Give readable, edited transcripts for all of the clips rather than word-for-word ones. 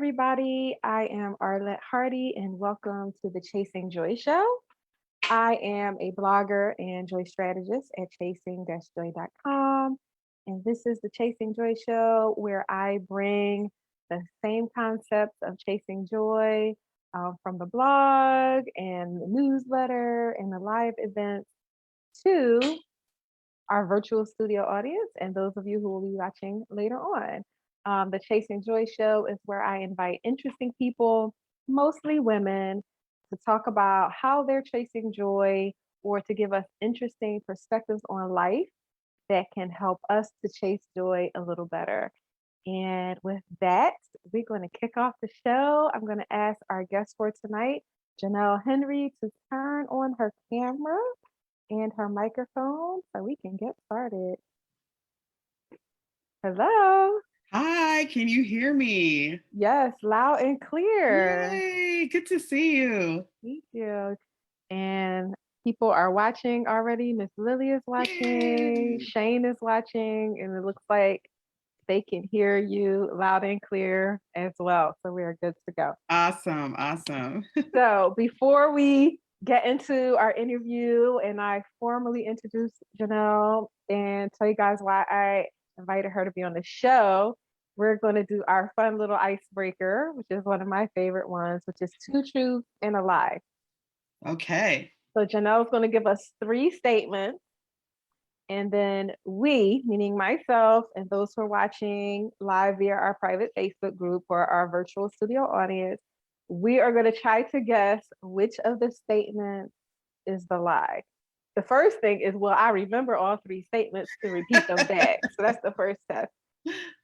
everybody. I am ARHartie, and welcome to the Chasing Joy Show. I am a blogger and joy strategist at chasing-joy.com. And this is the Chasing Joy Show, where I bring the same concepts of chasing joy from the blog and the newsletter and the live events to our virtual studio audience and those of you who will be watching later on. The Chasing Joy Show is where I invite interesting people, mostly women, to talk about how they're chasing joy or to give us interesting perspectives on life that can help us to chase joy a little better. And with that, we're going to kick off the show. I'm going to ask our guest for tonight, Jonell Henry, to turn on her camera and her microphone so we can get started. Hello. Hi, can you hear me? Yes, loud and clear. Yay, good to see you. Thank you. And people are watching already. Miss Lily is watching. Yay. Shane is watching. And it looks like they can hear you loud and clear as well. So we are good to go. Awesome, awesome. So before we get into our interview and I formally introduce Jonell and tell you guys why I invited her to be on the show, we're going to do our fun little icebreaker, which is one of my favorite ones, which is two truths and a lie. Okay. So Jonell's going to give us three statements. And then we, meaning myself and those who are watching live via our private Facebook group or our virtual studio audience, we are going to try to guess which of the statements is the lie. The first thing is, will I remember all three statements to repeat them back? So that's the first test.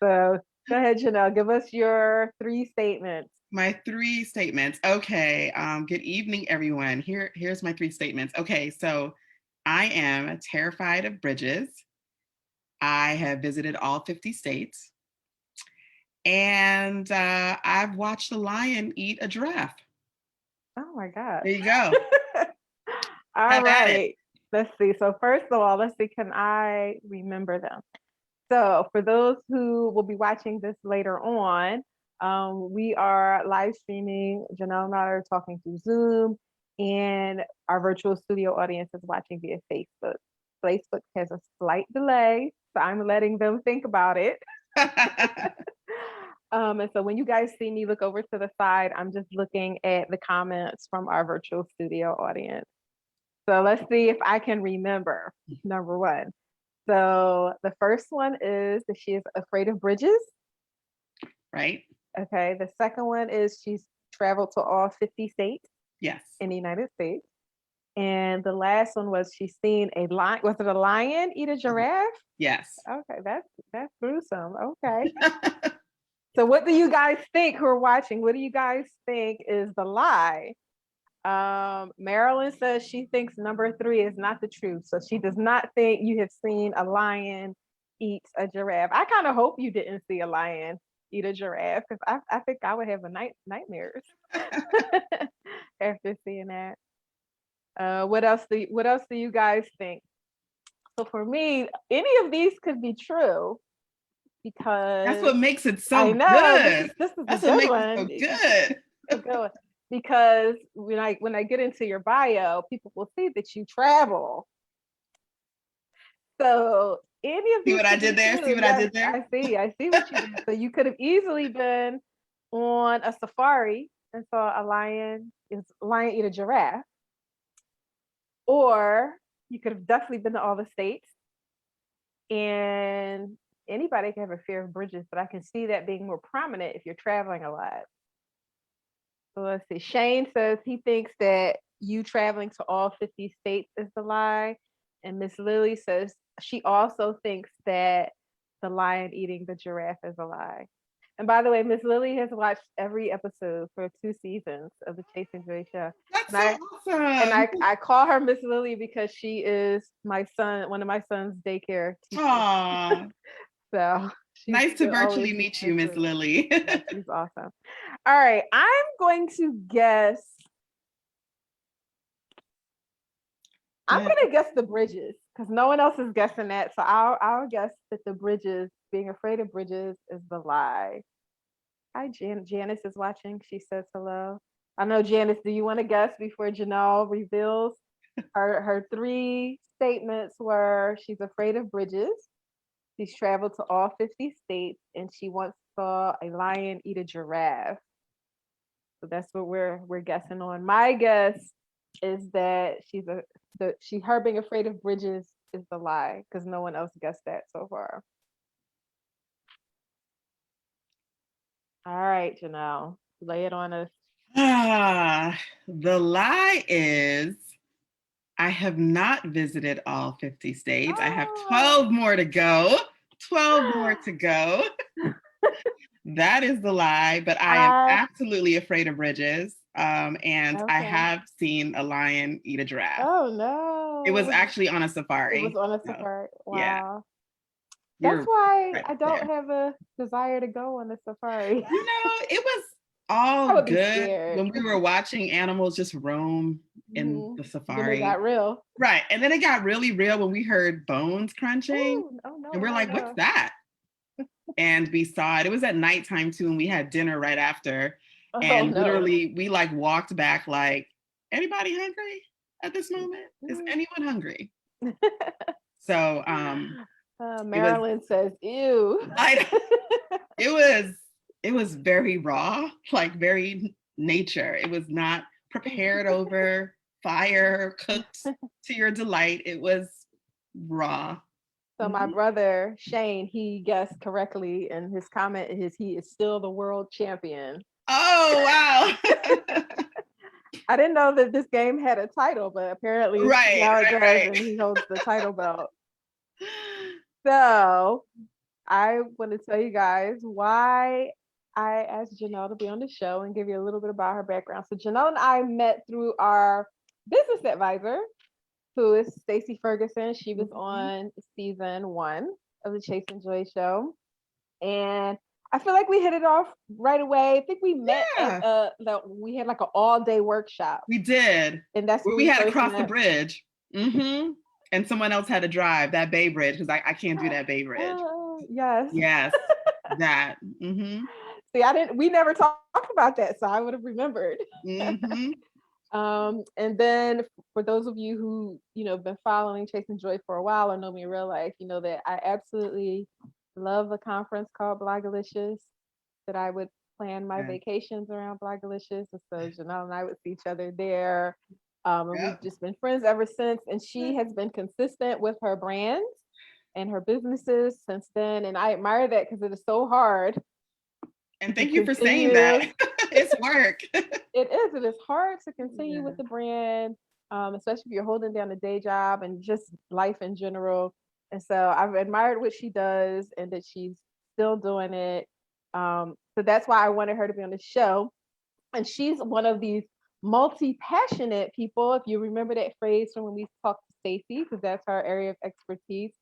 So go ahead, Jonell, give us your three statements. My three statements. Okay. Good evening, everyone. Here's my three statements. Okay, so I am terrified of bridges. I have visited all 50 states. And I've watched a lion eat a giraffe. Oh my God. There you go. All right. Let's see. So first of all, let's see, can I remember them? So for those who will be watching this later on, we are live streaming. Jonell and I are talking through Zoom, and our virtual studio audience is watching via Facebook. Facebook has a slight delay, so I'm letting them think about it. And so when you guys see me look over to the side, I'm just looking at the comments from our virtual studio audience. So let's see if I can remember. Number one. So the first one is that she is afraid of bridges. Right. Okay. The second one is she's traveled to all 50 states. Yes. In the United States. And the last one was she's seen a lion. Was it a lion eat a giraffe? Yes. Okay, that's gruesome. Okay. So what do you guys think who are watching? What do you guys think is the lie? Marilyn says she thinks number 3 is not the truth. So she does not think you have seen a lion eat a giraffe. I kind of hope you didn't see a lion eat a giraffe because I think I would have nightmares after seeing that. What else do you guys think? So for me, any of these could be true because that's what makes it so I know good. this is That's a what good makes one. it so good. Because when I get into your bio, people will see that you travel. So any of these. See what I did there? True. See what Yes, I did there? I see what you did. So you could have easily been on a safari and saw a lion eat a giraffe. Or you could have definitely been to all the states. And anybody can have a fear of bridges, but I can see that being more prominent if you're traveling a lot. So let's see. Shane says he thinks that you traveling to all 50 states is the lie. And Miss Lily says she also thinks that the lion eating the giraffe is a lie. And by the way, Miss Lily has watched every episode for 2 seasons of the Chasing Joy show. That's and so awesome. I call her Miss Lily because she is one of my son's daycare teachers. Aww. So nice to virtually meet you, Miss Lily. Yeah, she's awesome. All right, I'm going to guess. I'm going to guess the bridges because no one else is guessing that. So I'll guess that the bridges, being afraid of bridges, is the lie. Hi, Janice is watching. She says hello. I know, Janice, do you want to guess before Jonell reveals? Her three statements were she's afraid of bridges, she's traveled to all 50 states, and she once saw a lion eat a giraffe. So that's what we're guessing on. My guess is that her being afraid of bridges is the lie because no one else guessed that so far. All right, Jonell, lay it on us. The lie is I have not visited all 50 states. I have Oh. 12 more to go. 12 more to go. That is the lie, but I am I absolutely afraid of bridges. And I Okay. have seen a lion eat a giraffe. Oh It was no. actually on a It was safari. on a So, safari. yeah, Wow. That's you're why right I there. don't have a desire to go on a safari. It was all I would be good scared. when we were watching animals just roam in Mhm. the Then it safari. got real. Right. And then it got really real when we heard bones crunching. Ooh, oh And no, we're no, like, what's no. that? And we saw it. It was at nighttime too, and we had dinner right after. Oh And no. literally, we like walked back like, anybody hungry at this moment? Is anyone hungry? So it was Marilyn says, ew. I it was it was very raw, like very nature. It was not prepared over fire, cooked to your delight. It was raw. So my Mhm. brother Shane, he guessed correctly, and his comment is he is still the world champion. Oh wow. I didn't know that this game had a title, but apparently Right, now it right, does, right. and he holds the title belt. So I want to tell you guys why I asked Jonell to be on the show and give you a little bit about her background. So Jonell and I met through our business advisor, who is Stacey Ferguson. She was Mhm. on season 1 of the Chase and Joy show. And I feel like we hit it off right away. I think we met at Yeah, we had like an all-day workshop. we did. And that's Where where we we had to first cross the met. bridge. And someone else had to drive that Bay Bridge because I can't do that Bay Bridge. Oh, yes. Yes, that. See, we never talked about that, so I would have remembered. Hmm. And then for those of you who, been following Chase and Joy for a while or know me in real life, you know that I absolutely love a conference called Blogalicious, that I would plan my Yeah. vacations around Blogalicious. And so Jonell and I would see each other there. And we've Yep. just been friends ever since. And she has been consistent with her brands and her businesses since then. And I admire that because it is so hard And to thank you for saying that. continue. It's work. It is hard to continue Yeah. with the brand, especially if you're holding down a day job and just life in general. And so I've admired what she does and that she's still doing it. So that's why I wanted her to be on the show. And she's one of these multi-passionate people. If you remember that phrase from when we talked to Stacey, because that's her area of expertise.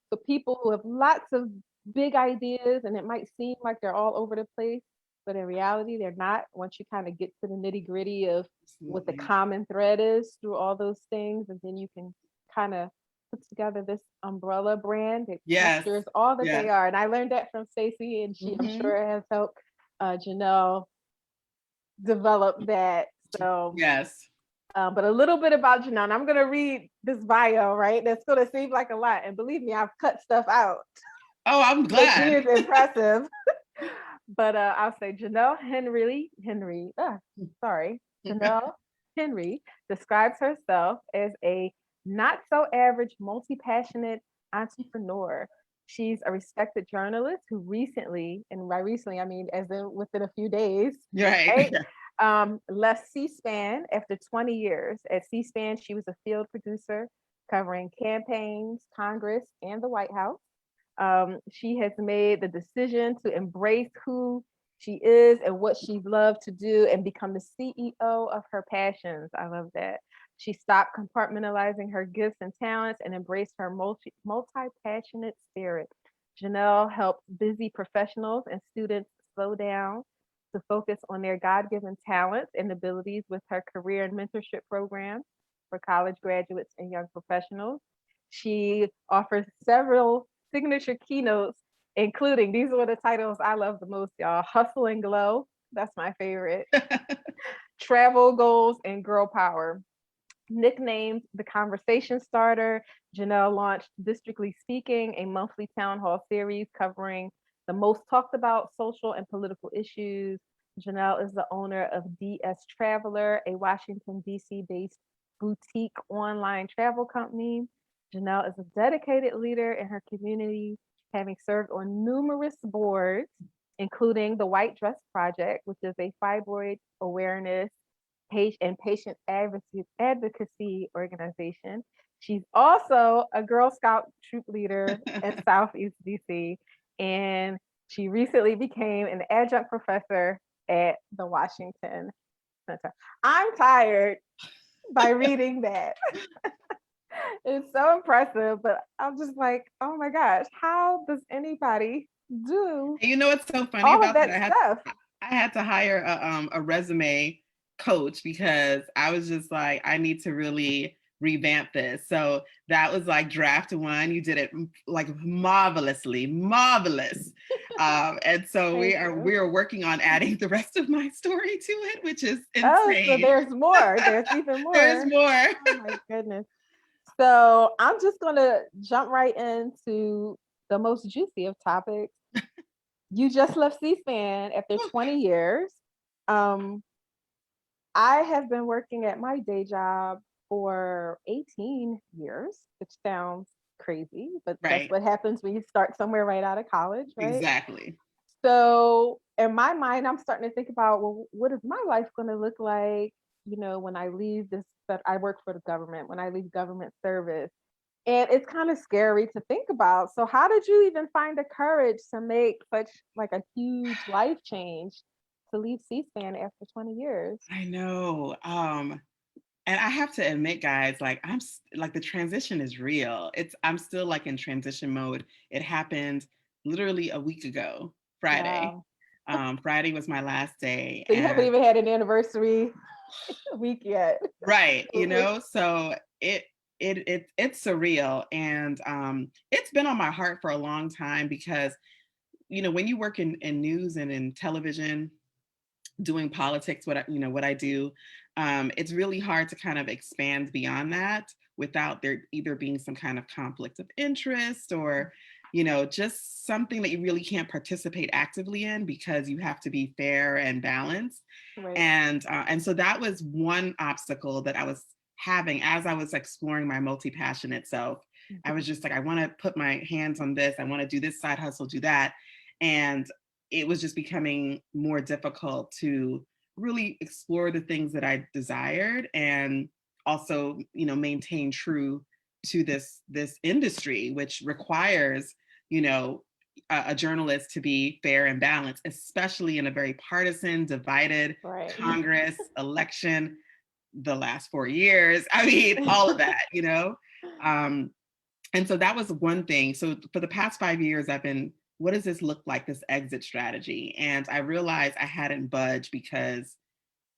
So people who have lots of big ideas and it might seem like they're all over the place, but in reality, they're not. Once you kind of get to the nitty gritty of what the Absolutely. common thread is through all those things, and then you can kind of put together this umbrella brand that Yes. captures all that they Yes. are. And I learned that from Stacey, and she, I'm Hmm. sure, has helped Jonell develop that. So, Yes. but a little bit about Jonell. And I'm going to read this bio, right? That's going to seem like a lot. And believe me, I've cut stuff out, Oh, I'm but she glad. is impressive. But I'll say sorry, Jonell Henry describes herself as a not so average, multi passionate entrepreneur. She's a respected journalist who recently, and by recently, I mean as in within a few days, You're right. right? Left C-SPAN after 20 years. At C-SPAN, she was a field producer covering campaigns, Congress, and the White House. She has made the decision to embrace who she is and what she loves to do and become the CEO of her passions. I love that. She stopped compartmentalizing her gifts and talents and embraced her multi-passionate spirit. Jonell helps busy professionals and students slow down to focus on their God-given talents and abilities with her career and mentorship program for college graduates and young professionals. She offers several signature keynotes including, these are the titles I love the most, y'all: Hustle and Glow. That's my favorite. Travel Goals and Girl Power. Nicknamed the conversation starter, Jonell launched Districtly Speaking, a monthly town hall series covering the most talked about social and political issues. Jonell is the owner of DS Traveler, a Washington, D.C. based boutique online travel company. Jonell is a dedicated leader in her community, having served on numerous boards, including the White Dress Project, which is a fibroid awareness and patient advocacy organization. She's also a Girl Scout troop leader at Southeast DC, and she recently became an adjunct professor at the Washington Center. I'm tired by reading that. It's so impressive, but I'm just like, oh my gosh, how does anybody do You know what's so funny all of about that? that stuff? I had to hire a resume coach because I was just like, I need to really revamp this. So that was like draft one. You did it like marvelously, marvelous. And so we are working on adding the rest of my story to it, which is insane. Oh, so there's more. There's even more. There's more. Oh my goodness. So I'm just gonna jump right into the most juicy of topics. You just left C-SPAN after 20 years. I have been working at my day job for 18 years, which sounds crazy, but that's what happens when you start somewhere right out of college, right? Exactly. So in my mind, I'm starting to think about, well, what is my life going to look like, when I leave this, but I work for the government, when I leave government service. And it's kind of scary to think about. So how did you even find the courage to make such like a huge life change to leave C-SPAN after 20 years? I know. And I have to admit, guys, like the transition is real. I'm still like in transition mode. It happened literally a week ago, Friday. Wow. Friday was my last day. So you haven't even had an anniversary week yet. Right. So it's surreal. And it's been on my heart for a long time because, when you work in news and in television, doing politics, what I do, it's really hard to kind of expand beyond that without there either being some kind of conflict of interest or, just something that you really can't participate actively in because you have to be fair and balanced. Right. And so that was one obstacle that I was having as I was exploring my multi-passionate self. Mm-hmm. I was just like, I want to put my hands on this. I want to do this side hustle, do that. And it was just becoming more difficult to really explore the things that I desired and also, maintain true to this industry, which requires, a journalist to be fair and balanced, especially in a very partisan, divided Congress election, the last 4 years. I mean, all of that, and so that was one thing. So for the past 5 years, I've been, what does this look like, this exit strategy? And I realized I hadn't budged because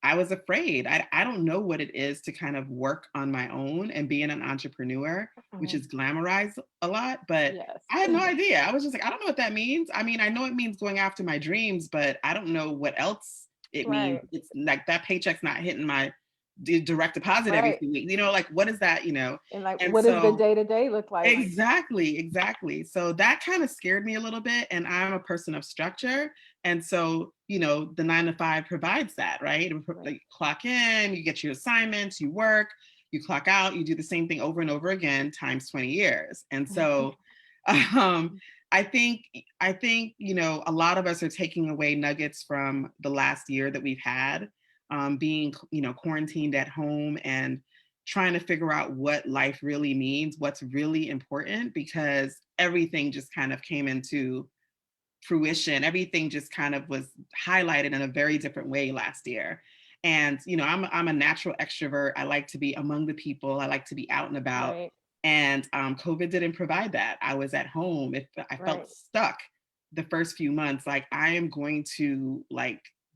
I was afraid. I don't know what it is to kind of work on my own and being an entrepreneur, which is glamorized a lot, but I had no idea. I was just like, I don't know what that means. I mean, I know it means going after my dreams, but I don't know what else it means. It's like that paycheck's not hitting my direct deposit every few weeks, like what is that, and what does the day-to-day look like? Exactly. So that kind of scared me a little bit, and I'm a person of structure, and so the 9 to 5 provides that, right? Like, clock in, you get your assignments, you work, you clock out, you do the same thing over and over again times 20 years. And so I think a lot of us are taking away nuggets from the last year that we've had, being, quarantined at home and trying to figure out what life really means, what's really important, because everything just kind of came into fruition. Everything just kind of was highlighted in a very different way last year. And, I'm a natural extrovert. I like to be among the people. I like to be out and about. Right. And COVID didn't provide that. I was at home. I felt stuck the first few months. Like, I am going to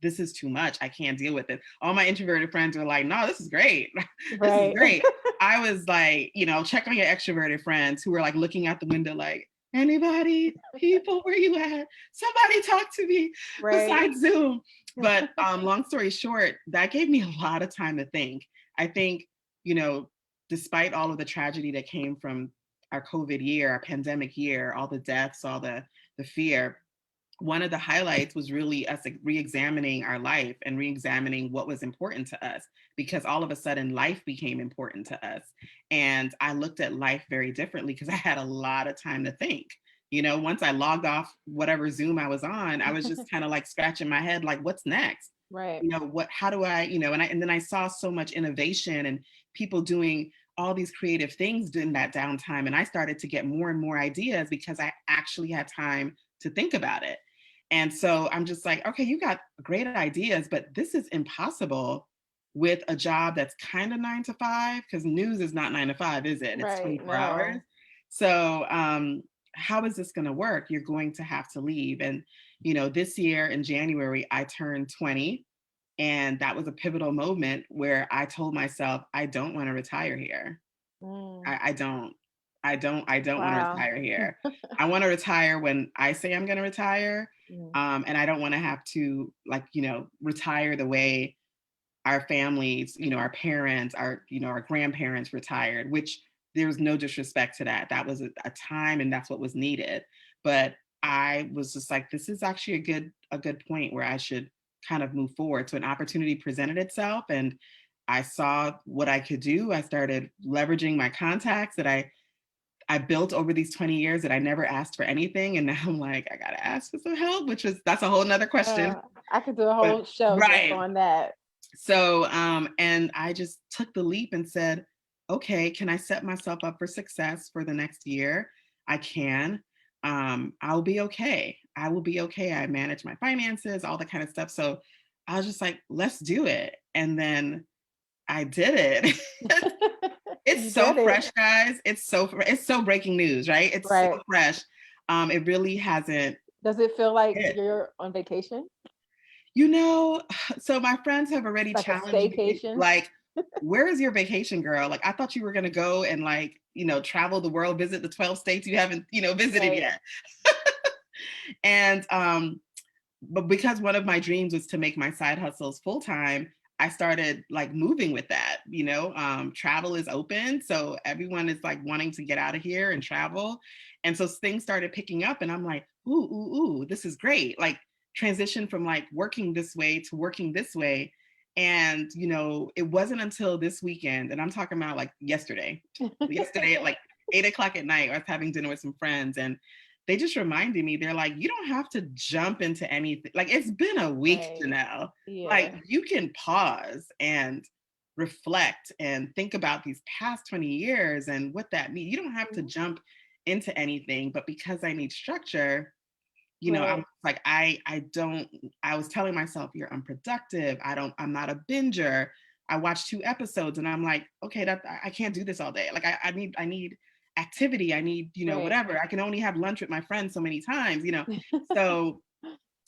this is too much. I can't deal with it. All my introverted friends were like, no, this is great. This is great. I was like, check on your extroverted friends who were like looking out the window like, Anybody? People, where you at? Somebody talk to me Right. besides Zoom. But long story short, that gave me a lot of time to think. I think, you know, despite all of the tragedy that came from our COVID year, our pandemic year, all the deaths, all the fear, one of the highlights was really us like, re-examining our life and re-examining what was important to us, because all of a sudden life became important to us. And I looked at life very differently because I had a lot of time to think. You know, once I logged off whatever Zoom I was on, I was just kind of like scratching my head, like, what's next? Right. You know, how do I, and then I saw so much innovation and people doing all these creative things during that downtime. And I started to get more and more ideas because I actually had time to think about it. And so I'm just like, okay, you got great ideas, but this is impossible with a job that's kind of 9 to 5, because news is not 9 to 5, is it? It's Right. 24 hours. No. So how is this going to work? You're going to have to leave. And, this year in January, I turned 20. And that was a pivotal moment where I told myself, I don't want to retire here. Mm. I don't. I don't want to Wow. retire here. I want to retire when I say I'm going to retire. Mm. And I don't want to have to retire the way our families, our parents, our grandparents retired, which there's no disrespect to that. That was a time and that's what was needed. But I was just like, this is actually a good point where I should kind of move forward. So an opportunity presented itself and I saw what I could do. I started leveraging my contacts that I built over these 20 years that I never asked for anything. And now I'm like, I gotta ask for some help, that's a whole nother question. I could do a But whole show just right. on that. So, and I just took the leap and said, okay, can I set myself up for success for the next year? I can. I'll be okay. I will be okay. I manage my finances, all that kind of stuff. So I was just like, let's do it. And then I did it. You It's so did it. fresh, guys. It's so breaking news, right? It's so Right. fresh. It really hasn't Does it feel like hit. you're on vacation? You know, so my friends have already Like a challenged me, staycation? like, where is your vacation, girl? Like, I thought you were gonna go and like, travel the world, visit the 12 states you haven't, visited Right. yet. And but because one of my dreams was to make my side hustles full time, I started like moving with that. Travel is open, so everyone is like wanting to get out of here and travel, and so things started picking up, and I'm like, ooh, ooh, ooh, this is great. Like transition from like working this way to working this way, and it wasn't until this weekend, and I'm talking about like yesterday at like 8 o'clock at night, I was having dinner with some friends, and they just reminded me, they're like, you don't have to jump into anything. Like, it's been a week, Right. Jonell. Like, Yeah. you can pause and reflect and think about these past 20 years and what that means. You don't have to Mhm. jump into anything, but because I need structure, I'm Right. like, I was telling myself, you're unproductive. I'm not a binger. I watched 2 episodes and I'm like, okay, I can't do this all day. Like I need activity. I need, Right. whatever. I can only have lunch with my friends so many times. So,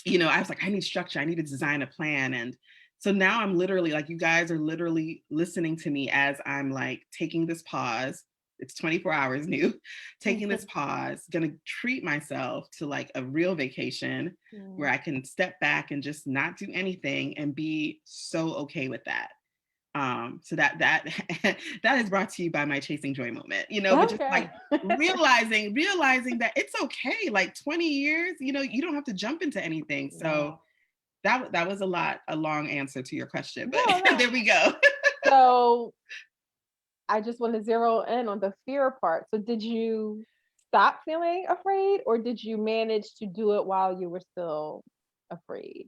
I was like, I need structure. I need to design a plan. And so now I'm literally like, you guys are literally listening to me as I'm like taking this pause. It's 24 hours new, taking this pause, gonna treat myself to like a real vacation where Mm. I can step back and just not do anything and be so okay with that. So that that is brought to you by my chasing joy moment, but just like Okay. realizing that it's okay. Like 20 years, you don't have to jump into anything. So No. that was a long answer to your question, but No, no. there we go. So I just want to zero in on the fear part. So did you stop feeling afraid or did you manage to do it while you were still afraid?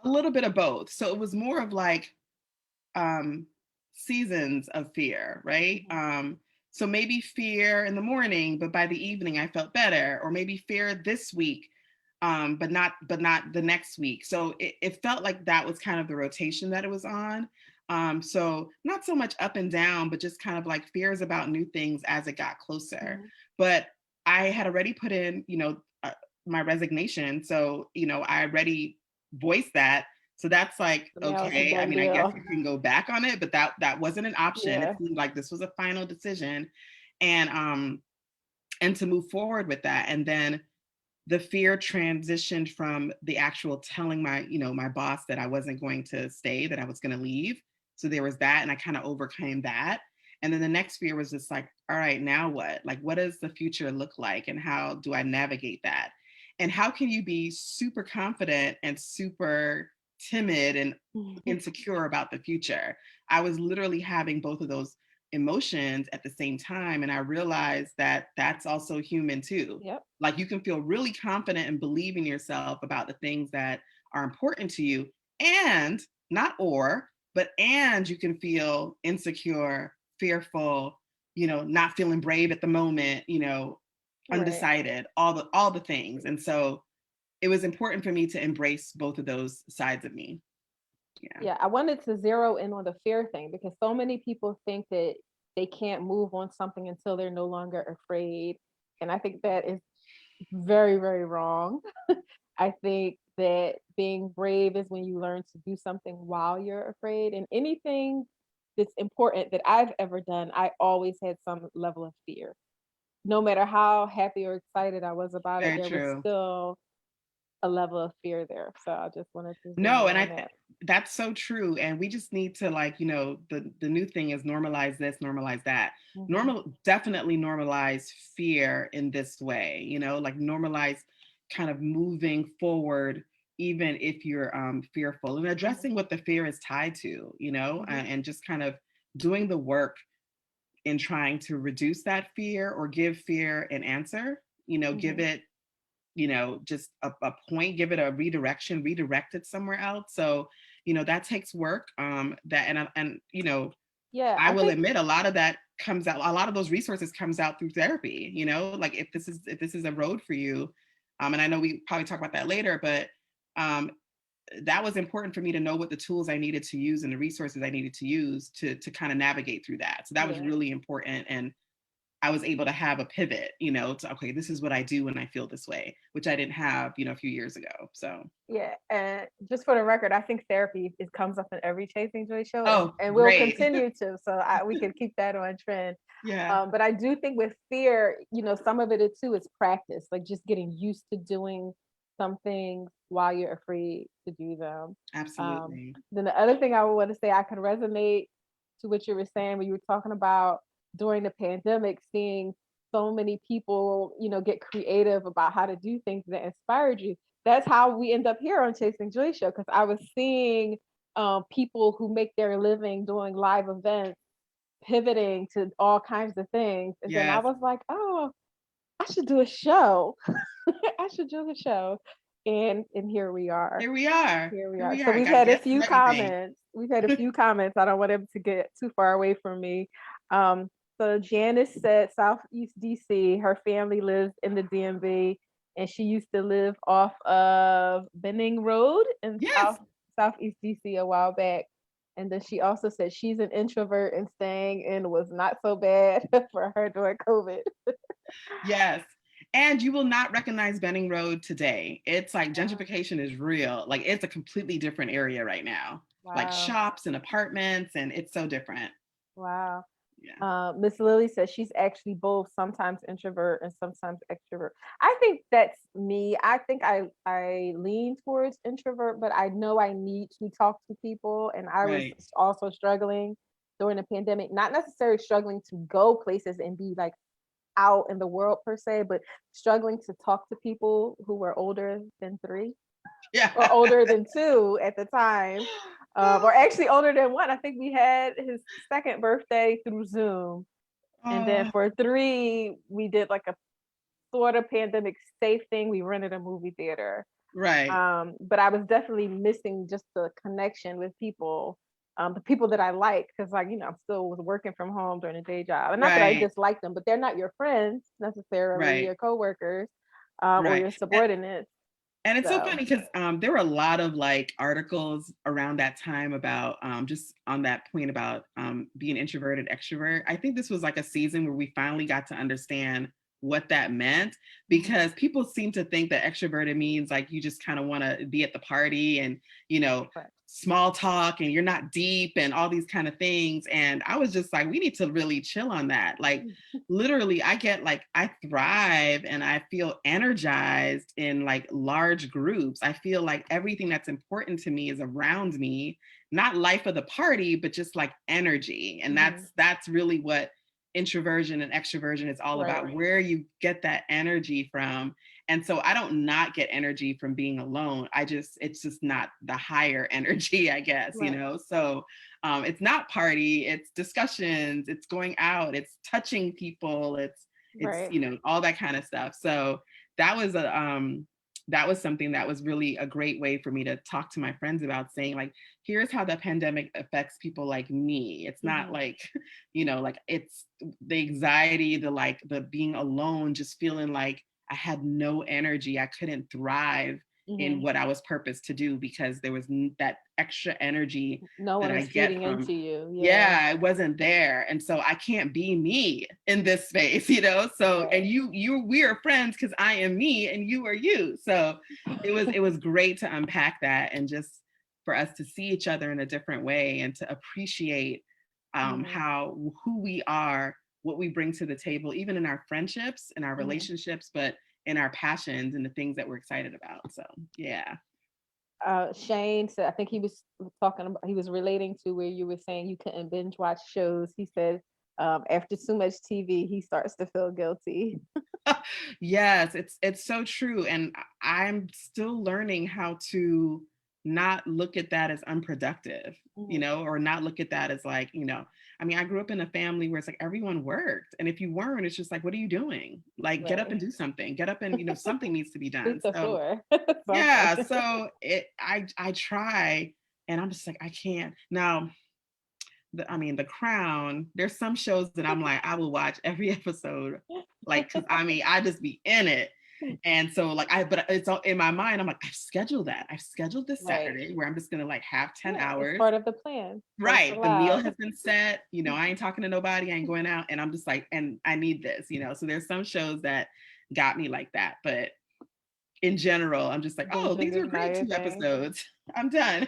A little bit of both. So it was more of like um seasons of fear, right? Mhm. So maybe fear in the morning, but by the evening I felt better, or maybe fear this week, but not the next week. So it felt like that was kind of the rotation that it was on. So not so much up and down, but just kind of like fears about new things as it got closer. Mhm. But I had already put in, my resignation. So, I already voiced that. So that's like, So now it's a okay. I done mean, I guess deal. you can go back on it, but that wasn't an option. It Yeah. seemed like this was a final decision. And and to move forward with that. And then the fear transitioned from the actual telling my, my boss that I wasn't going to stay, that I was going to leave. So there was that, and I kind of overcame that. And then the next fear was just like, all right, now what? Like, what does the future look like? And how do I navigate that? And how can you be super confident and super timid and insecure about the future? I was literally having both of those emotions at the same time. And I realized that that's also human too. Yep. Like, you can feel really confident and believe in yourself about the things that are important to you, and not or, but and you can feel insecure, fearful, not feeling brave at the moment, Right. undecided, all the things. And so it was important for me to embrace both of those sides of me. Yeah, I wanted to zero in on the fear thing because so many people think that they can't move on something until they're no longer afraid. And I think that is very, very wrong. I think that being brave is when you learn to do something while you're afraid. And anything that's important that I've ever done, I always had some level of fear. No matter how happy or excited I was about it, Very there was true. still a level of fear there. So I just wanted to zoom No, in and on that. that's so true. And we just need to, like, the new thing is normalize this, normalize that. Mhm. Definitely normalize fear in this way, like normalize kind of moving forward, even if you're fearful, and Mhm. addressing what the fear is tied to, Mhm. and just kind of doing the work in trying to reduce that fear or give fear an answer, give Mhm. it, just a point, give it a redirection, redirect it somewhere else. So, that takes work. That and Yeah, I I will think admit a lot of that comes out, a lot of those resources comes out through therapy, like if this is a road for you. And I know we probably talk about that later, but um that was important for me to know what the tools I needed to use and the resources I needed to use to kind of navigate through that. So that was yeah. really important. And I was able to have a pivot, to, okay, this is what I do when I feel this way, which I didn't have, a few years ago. So, Yeah, and just for the record, I think therapy it comes up in every Chasing Joy show, oh, and we'll great. continue to. So we can keep that on trend. Yeah, But I do think with fear, some of it too is practice, like just getting used to doing some things while you're afraid to do them. absolutely. Then the other thing I would want to say, I could resonate to what you were saying when you were talking about during the pandemic, seeing so many people, get creative about how to do things that inspired you. That's how we end up here on Chasing Joy Show, because I was seeing people who make their living doing live events pivoting to all kinds of things. And then I Yes. was like, oh, I should do a show. I should do a show. And here we are. Here we are. Here we Here are. we So are. we've Got had a guests and few everything. comments. We've had a few comments. I don't want them to get too far away from me. Um, so Janice said Southeast DC, her family lives in the DMV, and she used to live off of Benning Road in Yes. Southeast DC a while back. And then she also said she's an introvert and staying in was not so bad for her during COVID. Yes. And you will not recognize Benning Road today. It's like gentrification is real. Like, it's a completely different area right now. Like Wow. shops and apartments, and it's so different. Wow. Yeah. Miss Lily says she's actually both, sometimes introvert and sometimes extrovert. I think that's me. I think I lean towards introvert, but I know I need to talk to people, and I was Right. also struggling during the pandemic. Not necessarily struggling to go places and be like out in the world per se, but struggling to talk to people who were older than 3 Yeah. or older than 2 at the time, or actually older than 1. I think we had his second birthday through Zoom, and then Oh, for 3, we did like a sort of pandemic safe thing. We rented a movie theater. right. But I was definitely missing just the connection with people, the people that I like, because like I'm still was working from home during a day job, and not that I Right. dislike them, but they're not your friends necessarily, Right. your coworkers, or Right. your subordinates. And it's so So funny because there were a lot of like articles around that time about just on that point about being introverted, extrovert. I think this was like a season where we finally got to understand what that meant, because people seem to think that extroverted means like you just kind of want to be at the party and, you know, correct. small talk and you're not deep and all these kind of things. And I was just like, we need to really chill on that. Like literally I thrive and I feel energized in like large groups. I feel like everything that's important to me is around me, not life of the party, but just like energy. And that's really what introversion and extroversion is all about, where you get that energy from. And so I don't not get energy from being alone. It's just not the higher energy, I guess, you know? So it's not party, it's discussions, it's going out, it's touching people, it's, you know, all that kind of stuff. So that was something that was really a great way for me to talk to my friends about, saying like, here's how the pandemic affects people like me. It's not like, you know, like it's the anxiety, the being alone, just feeling like I had no energy. I couldn't thrive in what I was purposed to do because there was that extra energy that I get from into you. Yeah, it wasn't there. And so I can't be me in this space, you know? So, and we are friends because I am me and you are you. So it was great to unpack that and just for us to see each other in a different way and to appreciate who we are, what we bring to the table, even in our friendships and our relationships, but in our passions and the things that we're excited about. So, yeah. Shane said, I think he was relating to where you were saying you couldn't binge watch shows. He said, after too much TV, he starts to feel guilty. Yes, it's so true. And I'm still learning how to not look at that as unproductive, you know, or not look at that as like, you know, I mean, I grew up in a family where it's like everyone worked. And if you weren't, it's just like, what are you doing? Like, get up and do something. Get up and, you know, something needs to be done. So yeah, so I try and I'm just like, I can't. Now, the Crown, there's some shows that I'm like, I will watch every episode, like, cause I mean, I just be in it. And so like, but it's all in my mind. I'm like, I've scheduled this Saturday where I'm just going to like have 10 hours. Part of the plan. Right. The meal has been set, you know, I ain't talking to nobody. I ain't going out. And I'm just like, and I need this, you know? So there's some shows that got me like that, but in general, I'm just like, oh, these are great 2 episodes. I'm done.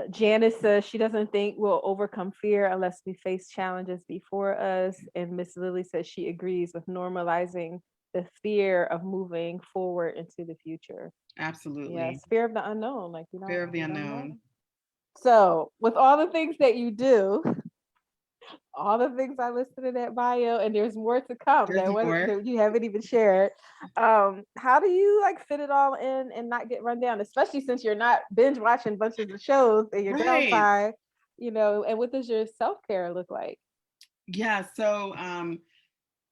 Janice says she doesn't think we'll overcome fear unless we face challenges before us. And Miss Lily says she agrees with normalizing the fear of moving forward into the future. Absolutely. Yes, fear of the unknown. Like, you know, fear of the unknown. So with all the things that you do, all the things I listed in that bio, and there's more to come that you haven't even shared. How do you like fit it all in and not get run down, especially since you're not binge watching bunches of shows and your downside, you know, and what does your self-care look like? Yeah,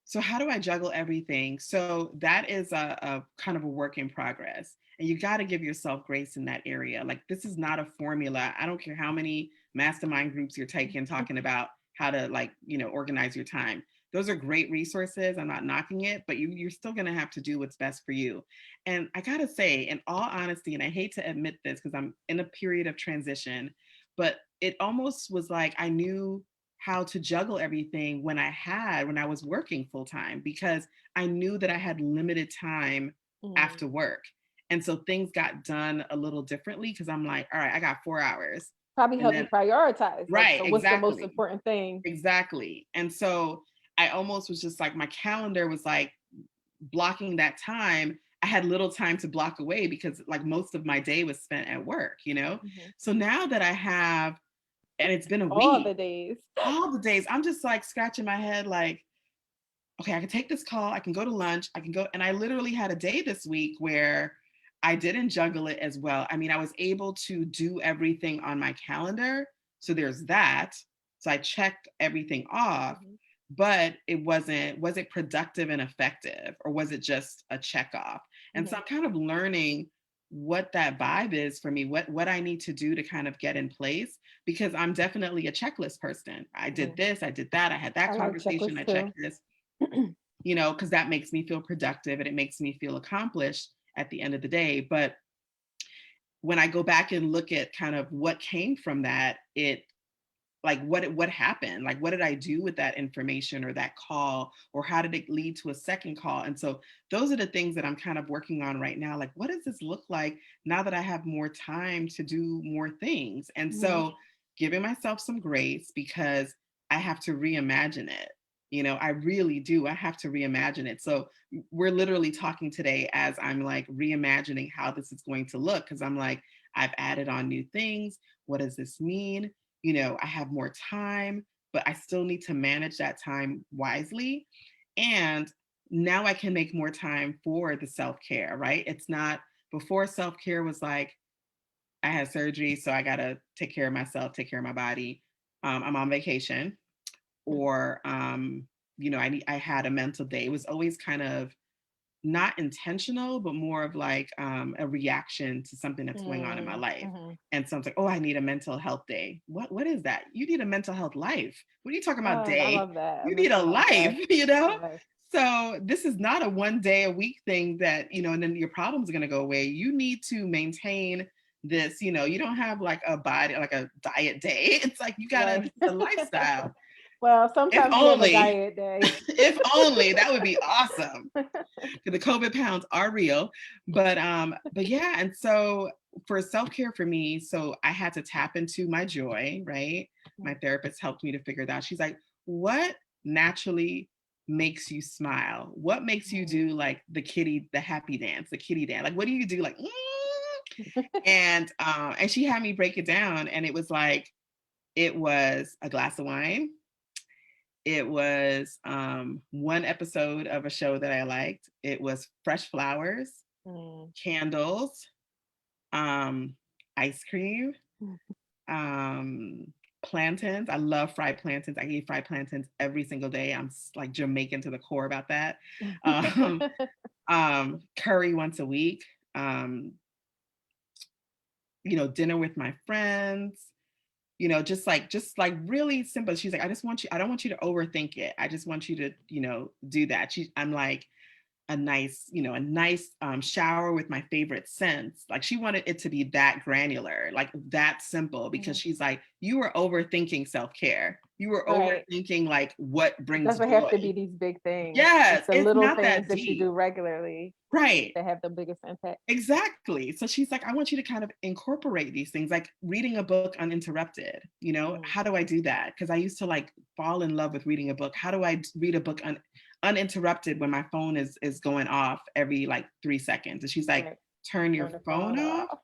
so how do I juggle everything? So that is a kind of a work in progress. And you got to give yourself grace in that area. Like, this is not a formula. I don't care how many mastermind groups you're taking, talking about how to, like, you know, organize your time. Those are great resources. I'm not knocking it, but you're still going to have to do what's best for you. And I got to say, in all honesty, and I hate to admit this because I'm in a period of transition, but it almost was like I knew how to juggle everything when I was working full time, because I knew that I had limited time after work. And so things got done a little differently because I'm like, all right, I got 4 hours. Probably help you prioritize. Right. Like, so what's the most important thing? Exactly. And so I almost was just like, my calendar was like blocking that time. I had little time to block away because like most of my day was spent at work, you know? So now that I have, and it's been a week. All the days. I'm just like scratching my head like, okay, I can take this call. I can go to lunch. I can go. And I literally had a day this week where I didn't juggle it as well. I mean, I was able to do everything on my calendar. So there's that. So I checked everything off, but was it productive and effective, or was it just a check off? And so I'm kind of learning what that vibe is for me, what I need to do to kind of get in place, because I'm definitely a checklist person. I did this, I did that, I had that conversation, I checked this, you know, because that makes me feel productive and it makes me feel accomplished at the end of the day. But when I go back and look at kind of what came from that, it like what happened? Like, what did I do with that information or that call, or how did it lead to a second call? And so those are the things that I'm kind of working on right now. Like, what does this look like now that I have more time to do more things? And so giving myself some grace, because I have to reimagine it. I really do. I have to reimagine it. So we're literally talking today as I'm like reimagining how this is going to look, because I'm like, I've added on new things. What does this mean? I have more time, but I still need to manage that time wisely. And now I can make more time for the self-care, right? It's not, before self-care was like, I had surgery, so I got to take care of myself, take care of my body. I'm on vacation, or, I had a mental day. It was always kind of not intentional, but more of like a reaction to something that's going on in my life. And so it's like, oh, I need a mental health day. What is that? You need a mental health life. What are you talking about Oh, I day? love that. You need a life, Yes. So this is not a one day a week thing that, and then your problems are going to go away. You need to maintain this, you don't have like a body, like a diet day. It's like, this is a lifestyle. Well, If sometimes we have a only, diet day. if only, that would be awesome. The COVID pounds are real, but yeah. And so for self-care for me, so I had to tap into my joy, right? My therapist helped me to figure it out. She's like, what naturally makes you smile? What makes you do like the happy dance, the kitty dance? Like, what do you do? Like, and she had me break it down, and it was like, it was a glass of wine. It was one episode of a show that I liked. It was fresh flowers, candles, ice cream, plantains. I love fried plantains. I eat fried plantains every single day. I'm like Jamaican to the core about that. Curry once a week. Dinner with my friends. Just like really simple. She's like, I don't want you to overthink it. I just want you to, do that. I'm like, a nice shower with my favorite scents. Like, she wanted it to be that granular, like that simple, because she's like, you were overthinking self-care. You were overthinking like what brings joy. It doesn't have to be these big things. Yes, it's the little things that you do regularly, right, that have the biggest impact. Exactly. So she's like, I want you to kind of incorporate these things, like reading a book uninterrupted. How do I do that? Because I used to like fall in love with reading a book. How do I read a book uninterrupted when my phone is going off every like 3 seconds? And she's like, turn your phone off.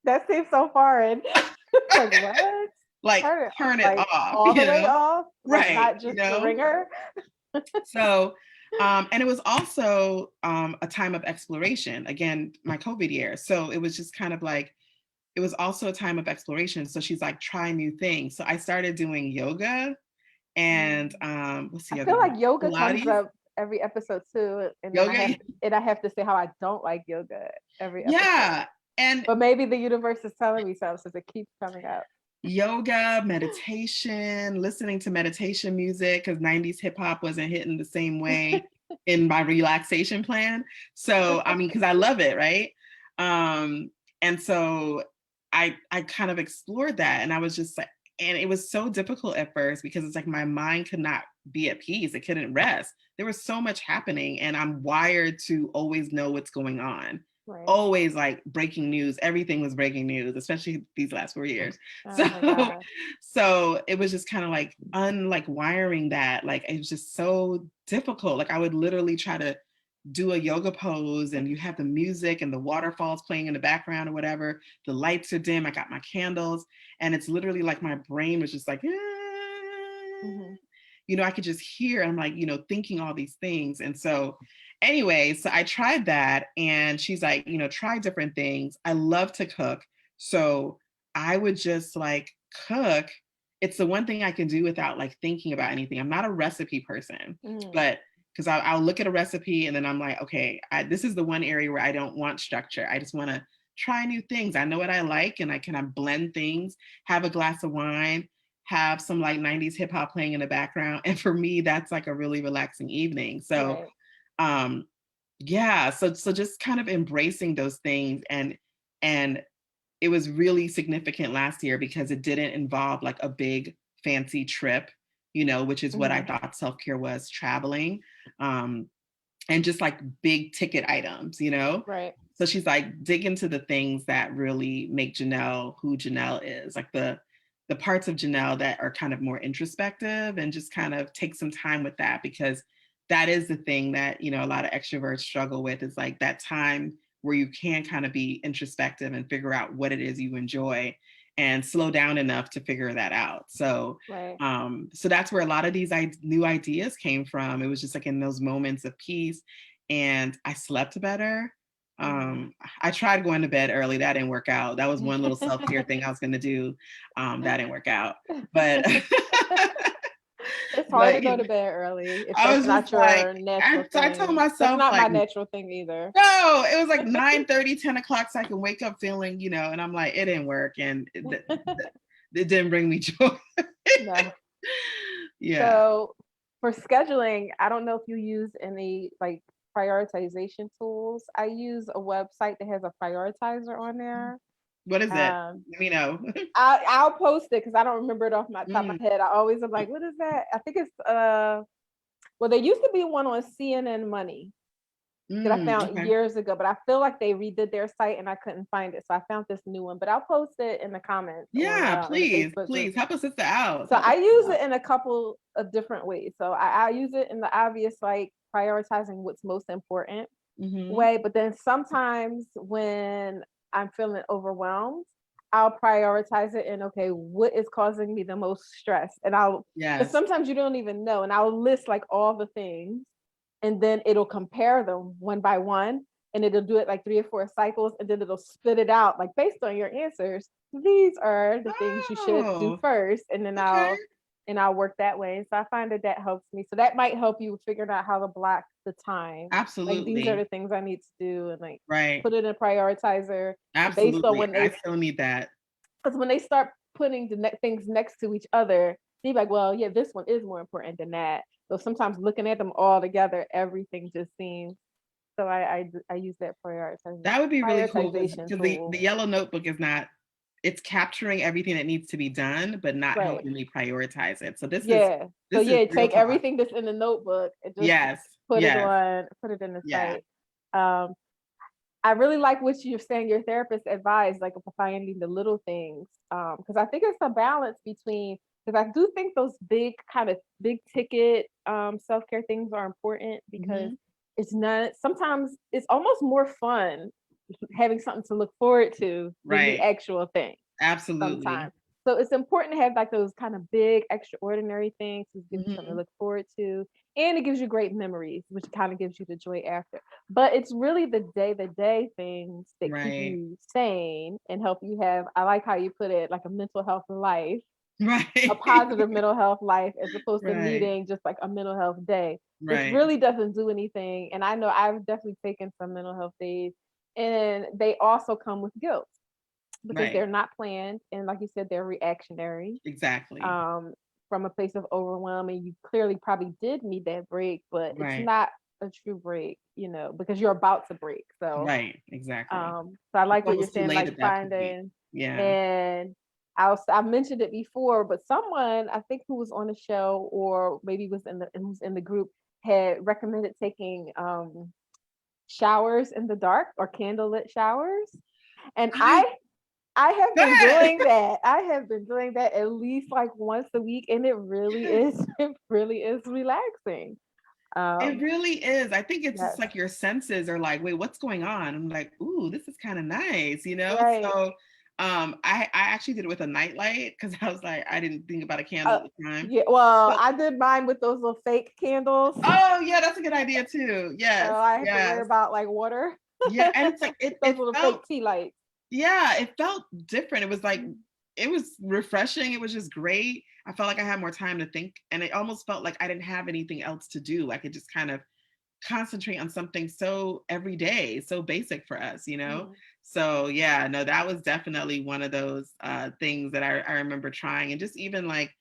That seems so foreign. Like, what? Like, turn it off. All the way off? Like, Right. not just the ringer? So, and it was also a time of exploration. Again, my COVID year. So it was just kind of like, it was also a time of exploration. So she's like, try new things. So I started doing yoga, and what's the I other feel one? like yoga Pilates. comes up every episode too. And yoga? I have to say how I don't like yoga every episode. Yeah. But maybe the universe is telling me something since it keeps coming up. Yoga, meditation, listening to meditation music, because 90s hip hop wasn't hitting the same way in my relaxation plan. So, I mean, because I love it, right? And so I kind of explored that, and I was just like, and it was so difficult at first, because it's like my mind could not be at peace. It couldn't rest. There was so much happening, and I'm wired to always know what's going on. Right. Always like breaking news. Everything was breaking news, especially these last 4 years. So it was just kind of like wiring that. Like, it was just so difficult. Like, I would literally try to do a yoga pose, and you have the music and the waterfalls playing in the background or whatever. The lights are dim. I got my candles, and it's literally like my brain was just like, I could just hear, I'm like, thinking all these things. And so anyway, so I tried that, and she's like, try different things. I love to cook. So I would just like cook. It's the one thing I can do without like thinking about anything. I'm not a recipe person, but because I'll look at a recipe, and then I'm like, okay, this is the one area where I don't want structure. I just want to try new things. I know what I like, and I can blend things, have a glass of wine, have some like 90s hip hop playing in the background. And for me, that's like a really relaxing evening. So, yeah. So just kind of embracing those things, and it was really significant last year because it didn't involve like a big fancy trip, which is what I thought self-care was, traveling, and just like big ticket items. Right. So she's like, dig into the things that really make Jonell who Jonell is, like the parts of Jonell that are kind of more introspective, and just kind of take some time with that, because that is the thing that, a lot of extroverts struggle with, is like that time where you can kind of be introspective and figure out what it is you enjoy and slow down enough to figure that out. So, Right. so that's where a lot of these new ideas came from. It was just like in those moments of peace, and I slept better. I tried going to bed early. That didn't work out. That was one little self-care thing I was going to do. That didn't work out, but It's hard to but go to bed early if I that's was not just like, your natural I told thing. That's myself not my like, natural thing either. no, it was like 9:30, 10 o'clock, so I can wake up feeling, and I'm like, it didn't work, and it didn't bring me joy. No. Yeah. So for scheduling, I don't know if you use any like prioritization tools. I use a website that has a prioritizer on there. What is it? Um, Let me know. I'll post it because I don't remember it off my top of Mm, my head. I always am like, what is that? I think it's well, there used to be one on CNN Money that I found okay. years ago, but I feel like they redid their site and I couldn't find it. So I found this new one, but I'll post it in the comments on Yeah, in the please, Facebook group. please help a sister out. So Help I us use out. it in a couple of different ways. So I use it in the obvious, like prioritizing what's most important Mm-hmm. way. But then sometimes when I'm feeling overwhelmed, I'll prioritize it in, okay, what is causing me the most stress? And because Yes. sometimes you don't even know. And I'll list like all the things, and then it'll compare them one by one, and it'll do it like 3 or 4 cycles, and then it'll spit it out like, based on your answers, these are the things you should do Oh, first, and then okay. I'll work that way. And so I find that helps me. So that might help you figure out how to block the time. Like, these are Absolutely. the things I need to do, and like Right. put it in a prioritizer. And based on Absolutely. I still need that. because when they start putting the things next to each other, you're like, well, yeah, this one is more important than that. So sometimes looking at them all together, everything just seems. So I use that That would be really cool, because prioritization the tool. yellow notebook is not, it's capturing everything that needs to be done, but not Right. helping me prioritize it. So this is Yeah. So this is yeah, real take talk. everything that's in the notebook and just Yes. Yes. put it in the Yeah. site. Um, I really like what you're saying your therapist advised, like finding the little things. Because I think it's a balance between, because I do think those big ticket self-care things are important, because Hmm. it's not, sometimes it's almost more fun having something to look forward to than the Right. actual thing Absolutely. sometimes. So it's important to have like those kind of big, extraordinary things to give you something to Hmm. look forward to. And it gives you great memories, which kind of gives you the joy after. But it's really the day things that keep Right. you sane and help you have, I like how you put it, like a mental health life, a Right. positive mental health life, as opposed to Right. needing just like a mental health day, which Right. really doesn't do anything. And I know I've definitely taken some mental health days, and they also come with guilt because Right. they're not planned, and like you said, they're reactionary, Exactly. um, from a place of overwhelm, and you clearly probably did need that break, but it's Right. not a true break, because you're about to break. Right. Exactly. So I It's like what you're almost too saying, late like at that point. finding, Yeah. and I mentioned it before, but someone I think who was on the show, or maybe was who's in the group, had recommended taking showers in the dark, or candlelit showers. And I I have Go been ahead. doing that. I have been doing that at least like once a week, and it really is it really is relaxing. It Um, really is. I think it's just yes, like your senses are like, wait, what's going on? I'm like, ooh, this is kind of nice. right. So I actually did it with a nightlight, because I was like, I didn't think about a candle Uh, at the time. yeah, well, So, I did mine with those little fake candles, so oh yeah, that's a good idea too. Yes, I have to worry yes. about like water. Yeah. And it's like Those little fake tea lights. it felt different. It was like, it was refreshing. It was just great. I felt like I had more time to think, and it almost felt like I didn't have anything else to do. I could just kind of concentrate on something so everyday, so basic for us. Mhm. So yeah, no, that was definitely one of those things that I remember trying, and just even like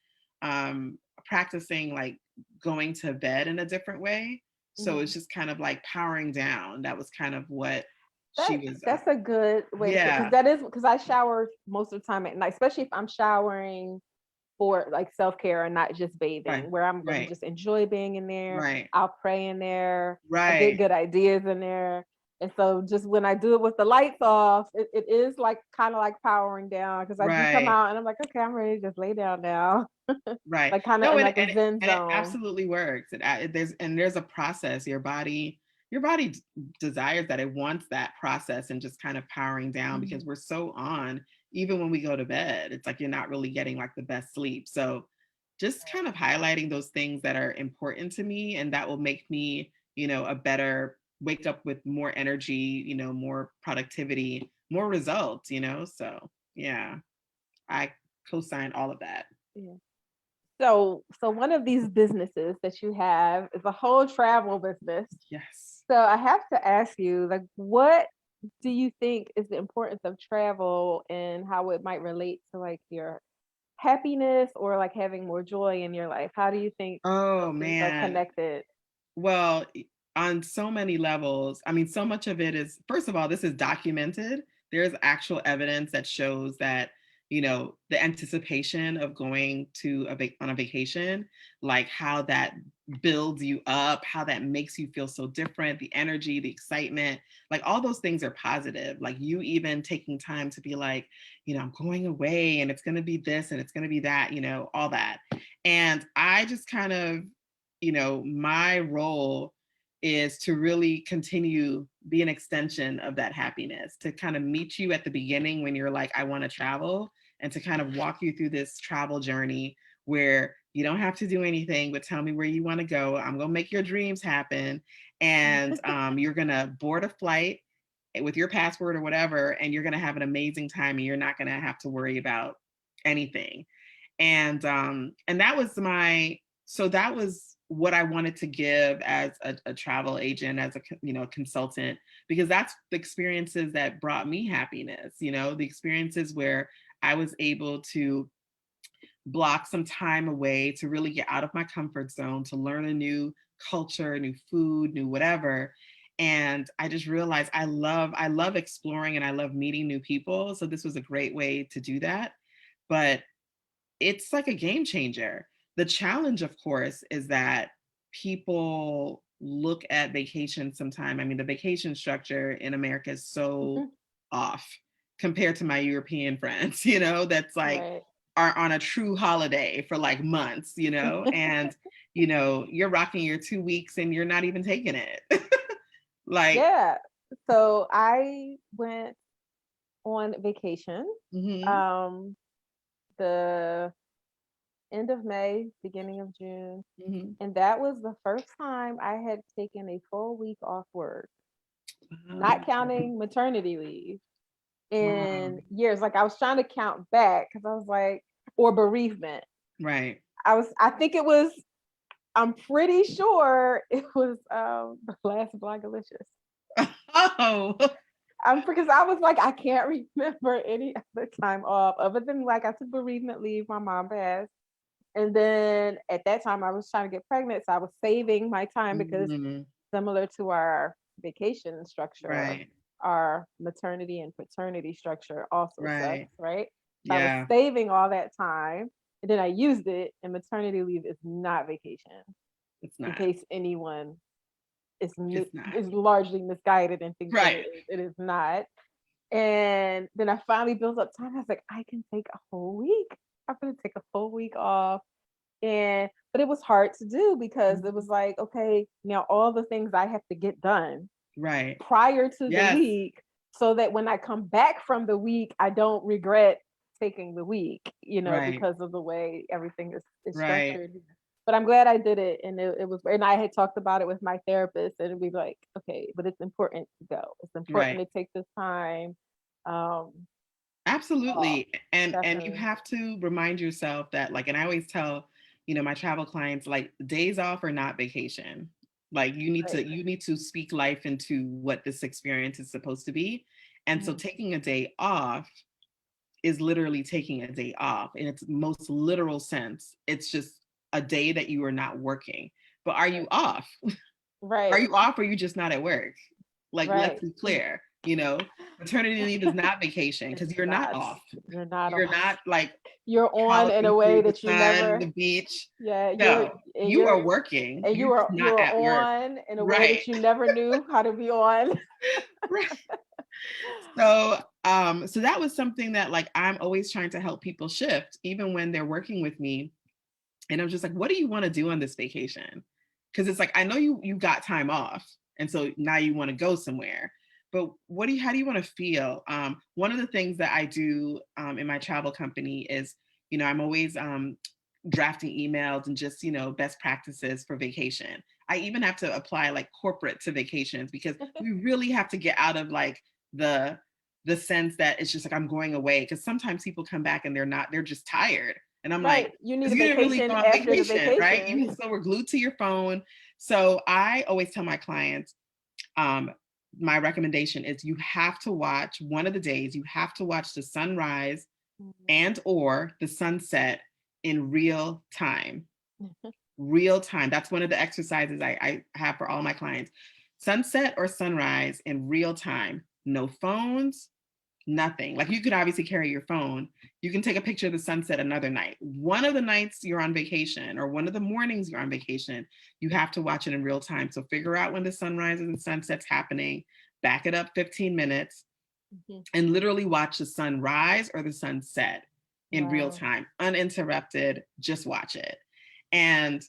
practicing like going to bed in a different way. So it's Mhm. just kind of like powering down. That was kind of what she was, That's a good way to put, because yeah, that is because I shower most of the time at night, especially if I'm showering for like self-care and not just right, bathing, where I'm going to right, just enjoy being in there. right, I'll pray in there. I get right, good ideas in there. And so just when I do it with the lights off, it is like kind of like powering down, because I do come right. out and I'm like, okay, I'm ready to just lay down now. Right. Like kind of No, in and like a Zen and it zone. absolutely works. There's a process. Your body desires that. It wants that process and just kind of powering down, because Mhm. we're so on. Even when we go to bed, it's like you're not really getting like the best sleep. So just kind of highlighting those things that are important to me, and that will make me, a better wake up with more energy, more productivity, more results. So yeah, I co-sign all of that. Yeah. So one of these businesses that you have is a whole travel business. Yes. So I have to ask you, like, what do you think is the importance of travel and how it might relate to like your happiness or like having more joy in your life? How do you think Oh those things are man. connected? Well, on so many levels. I mean, so much of it is, first of all, this is documented. There's actual evidence that shows that, the anticipation of going to on a vacation, like how that builds you up, how that makes you feel so different, the energy, the excitement, like all those things are positive. Like you even taking time to be like, I'm going away and it's going to be this and it's going to be that, all that. And I just kind of, my role is to really continue be an extension of that happiness, to kind of meet you at the beginning when you're like, I want to travel, and to kind of walk you through this travel journey where you don't have to do anything but tell me where you want to go. I'm going to make your dreams happen. And you're going to board a flight with your passport or whatever, and you're going to have an amazing time, and you're not going to have to worry about anything. And that was what I wanted to give as a travel agent, as a consultant, because that's the experiences that brought me happiness. The experiences where I was able to block some time away to really get out of my comfort zone, to learn a new culture, new food, new whatever. And I just realized I love exploring, and I love meeting new people. So this was a great way to do that. But it's like a game changer. The challenge, of course, is that people look at vacation sometime. I mean, the vacation structure in America is so off compared to my European friends, that's like Right. are on a true holiday for like months, and you're rocking your 2 weeks and you're not even taking it. Like, Yeah. So I went on vacation mhm, um the end of May, beginning of June. mhm. And that was the first time I had taken a full week off work, not Wow. counting maternity leave, Wow. in years. Like I was trying to count back because I was like, or bereavement. Right. I think it was, I'm pretty sure it was the last Blogalicious. Oh. Because I was like, I can't remember any other time off other than like I took bereavement leave, my mom passed. And then at that time I was trying to get pregnant. So I was saving my time because Mhm. similar to our vacation structure, Right. our maternity and paternity structure also sucks, Right. right? So I was Yeah. saving all that time and then I used it, and maternity leave is not vacation. It's In not. case anyone It's not. is largely misguided and thinks that Right. it is not. And then I finally built up time. I was like, I can take a whole week. I'm gonna take a full week off. But it was hard to do because it Mhm. was like, okay, now all the things I have to get done Right. prior to the Yes. week, so that when I come back from the week, I don't regret taking the week, Right. because of the way everything is Right. structured. But I'm glad I did it, and it was. And I had talked about it with my therapist, and it'd be like, okay, but it's important to go. It's important Right. to take this time um, off. Absolutely. And you Definitely. have to remind yourself that, like, and I always tell, my travel clients, like, days off are not vacation. Like, Right. you need to speak life into what this experience is supposed to be. And so Mhm. taking a day off is literally taking a day off in its most literal sense. It's just a day that you are not working. But are you Right. off? Are Right. you off, or are you just not at work? Like, let's Right. be clear. You know, maternity leave is not vacation It's because you're not not. off. You're not You're off. not like You're on in a calicking way through the that you sun, never. the beach. Yeah, No, and you are working. and You're just you not are at work. on in a way Right. that you never knew how to be on. Right. So that was something that like I'm always trying to help people shift, even when they're working with me. And I'm just like, what do you want to do on this vacation? Because it's like, I know you got time off. And so now you want to go somewhere. But how do you want to feel? One of the things that I do in my travel company is, I'm always drafting emails and just, best practices for vacation. I even have to apply like corporate to vacations because we really have to get out of like the sense that it's just like I'm going away, because sometimes people come back and they're just tired. And I'm Right. like, You need a because you didn't really vacation go on after the vacation, right? You vacation. still were glued to your phone. So I always tell my clients, my recommendation is you have to watch one of the days, you have to watch the sunrise and or the sunset in real time. Real time. That's one of the exercises I have for all my clients. Sunset or sunrise in real time. No phones, nothing. Like you could obviously carry your phone. You can take a picture of the sunset another night. One of the nights you're on vacation or one of the mornings you're on vacation, you have to watch it in real time. So figure out when the sunrises and sunsets happening, back it up 15 minutes and literally watch the sun rise or the sun set in real time, uninterrupted, just watch it. And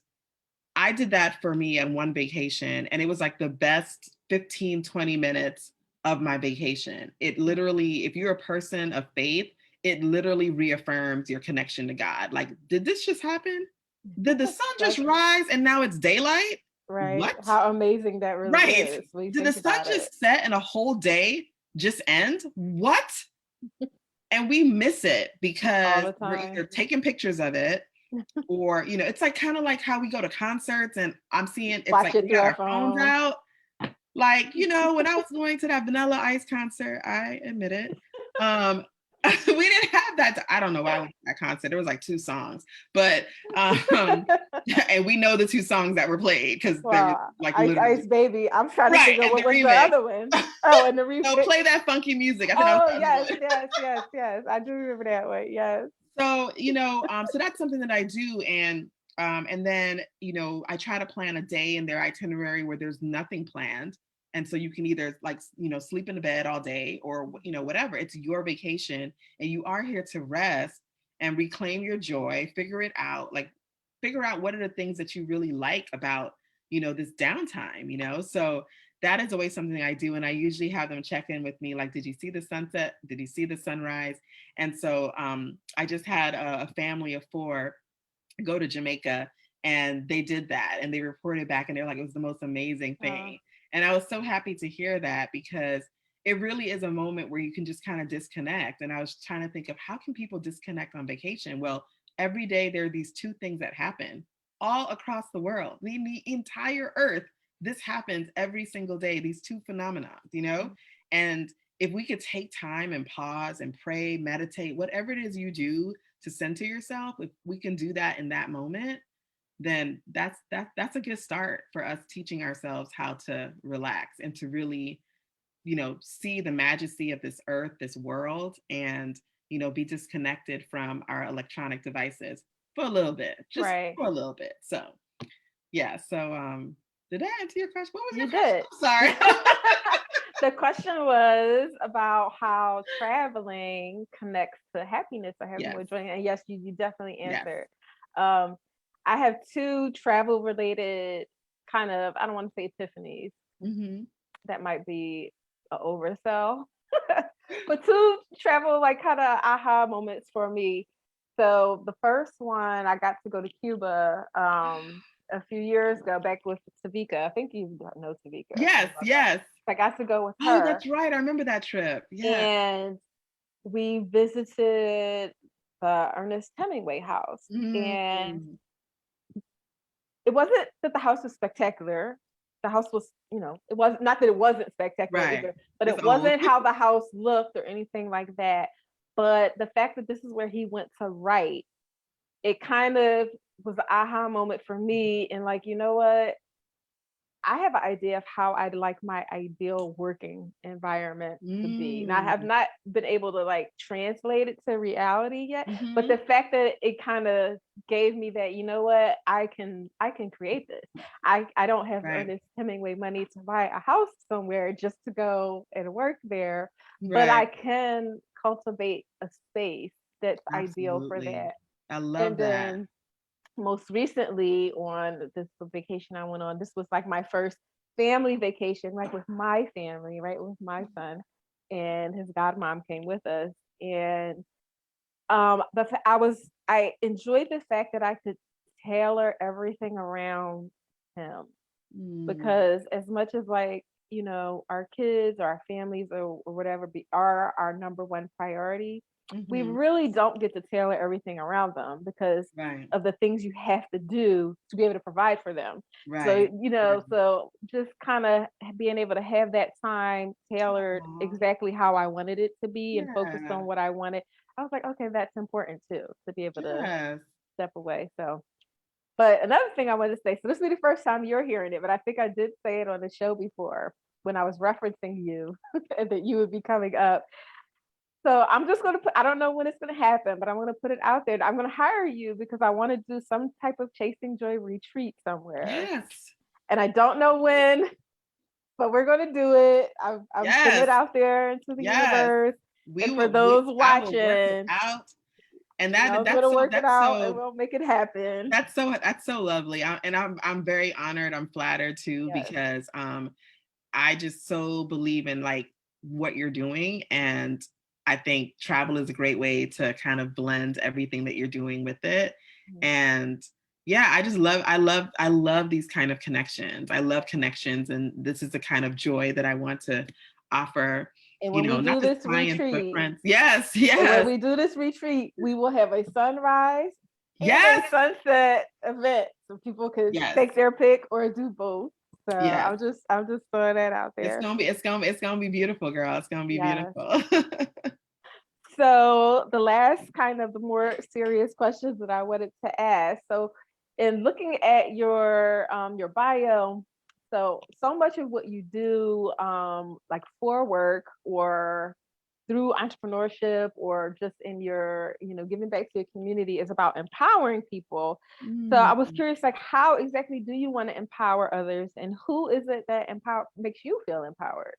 I did that for me on one vacation, and it was like the best 15, 20 minutes of my vacation. It literally, if you're a person of faith, it literally reaffirms your connection to God. Like, did this just happen? Did the sun just rise and now it's daylight? Right. What? How amazing that really Right. is. When you Did the think sun about it. just set and a whole day just end? What? And we miss it All because the we're time. either taking pictures of it or, it's like kind of like how we go to concerts and I'm seeing it's Watch like it we through got our our phones phone. out. Like, when I was going to that Vanilla Ice concert, I admit it. We didn't have that. I don't know why I went to that concert. There was like 2 songs, but and we know the 2 songs that were played because there was like Ice literally Ice Baby. I'm trying to right figure out and what the was the remix. other one. Oh, and the So remix. play that funky music. I think that was Oh the other yes, one. yes. I do remember that one. Yes. So, so that's something that I do. And then, I try to plan a day in their itinerary where there's nothing planned. And so you can either like, sleep in the bed all day or, whatever. It's your vacation and you are here to rest and reclaim your joy, figure it out, like figure out what are the things that you really like about, this downtime. So that is always something I do. And I usually have them check in with me. Like, did you see the sunset? Did you see the sunrise? And so I just had a family of 4 go to Jamaica and they did that and they reported back and they're like, it was the most amazing thing. And I was so happy to hear that because it really is a moment where you can just kind of disconnect. And I was trying to think of how can people disconnect on vacation? Well, every day there are these 2 things that happen all across the world, the entire earth. This happens every single day, these 2 phenomena, and if we could take time and pause and pray, meditate, whatever it is you do to center yourself, if we can do that in that moment, then that's a good start for us teaching ourselves how to relax and to really, see the majesty of this earth, this world, and, be disconnected from our electronic devices for a little bit, just for a little bit. So, yeah. So, did I answer your question? What was your question? Did. I'm sorry. The question was about how traveling connects to happiness or having more joy. And yes, you definitely answered. Yes. I have 2 travel related kind of, I don't want to say epiphanies. That might be an oversell. But 2 travel like kind of aha moments for me. So the first one, I got to go to Cuba a few years ago, back with Savika. I think you know Savika. Yes. I got to go with her. Oh, that's right. I remember that trip. Yeah. And we visited the Ernest Hemingway house. And it wasn't that the house was spectacular. The house was, it was not that it wasn't spectacular either, but it wasn't how the house looked or anything like that. But the fact that this is where he went to write, it kind of was an aha moment for me. And like, you know what? I have an idea of how I'd like my ideal working environment to be. And I have Mm, not been able to like translate it to reality yet. But mhm. the fact that it kind of gave me that, you know what, I can create this. I don't have Right, Ernest Hemingway money to buy a house somewhere just to go and work there, but I right. can cultivate a space that's ideal for Absolutely. that. I And love that. then most recently on this vacation I went on, this was like my first family vacation, like with my family, right? With my son and his godmom came with us. And I enjoyed the fact that I could tailor everything around him, Mm, because as much as like, our kids or our families or whatever are our number one priority, we mhm. really don't get to tailor everything around them because Right, of the things you have to do to be able to provide for them. So, right, right. so just kind of being able to have that time tailored Aw, exactly how I wanted it to be and focused yeah. on what I wanted. I was like, okay, that's important too, to be able to Yes. step away. So, but another thing I wanted to say, so this will be the first time you're hearing it, but I think I did say it on the show before when I was referencing you and that you would be coming up. So I'm just going to put, I don't know when it's going to happen, but I'm going to put it out there. I'm going to hire you because I want to do some type of Chasing Joy retreat somewhere. Yes. And I don't know when, but we're going to do it. I'm putting it Yes. out there into the Yes. universe. We And for will we those I will work it watching, out. And I was going to work it that's out and so we'll make it happen. that's so lovely. And I'm very honored. I'm flattered too Yes. because I just so believe in like what you're doing. And I think travel is a great way to kind of blend everything that you're doing with it. Mhm. And yeah, I love these kind of connections. I love connections. And this is the kind of joy that I want to offer, And when we not do just this clients, but retreat, friends. Yes, and when yes, we do this retreat, we will have a sunrise and a yes, sunset event, so people could yes, take their pick or do both. So yes. I'm just throwing that out there. It's gonna be beautiful, girl. It's gonna be Yes. beautiful. So the last kind of the more serious questions that I wanted to ask. So in looking at your bio, so much of what you do like for work or through entrepreneurship or just in your, giving back to your community is about empowering people. So I was Mm. curious, like, how exactly do you want to empower others, and who is it that makes you feel empowered?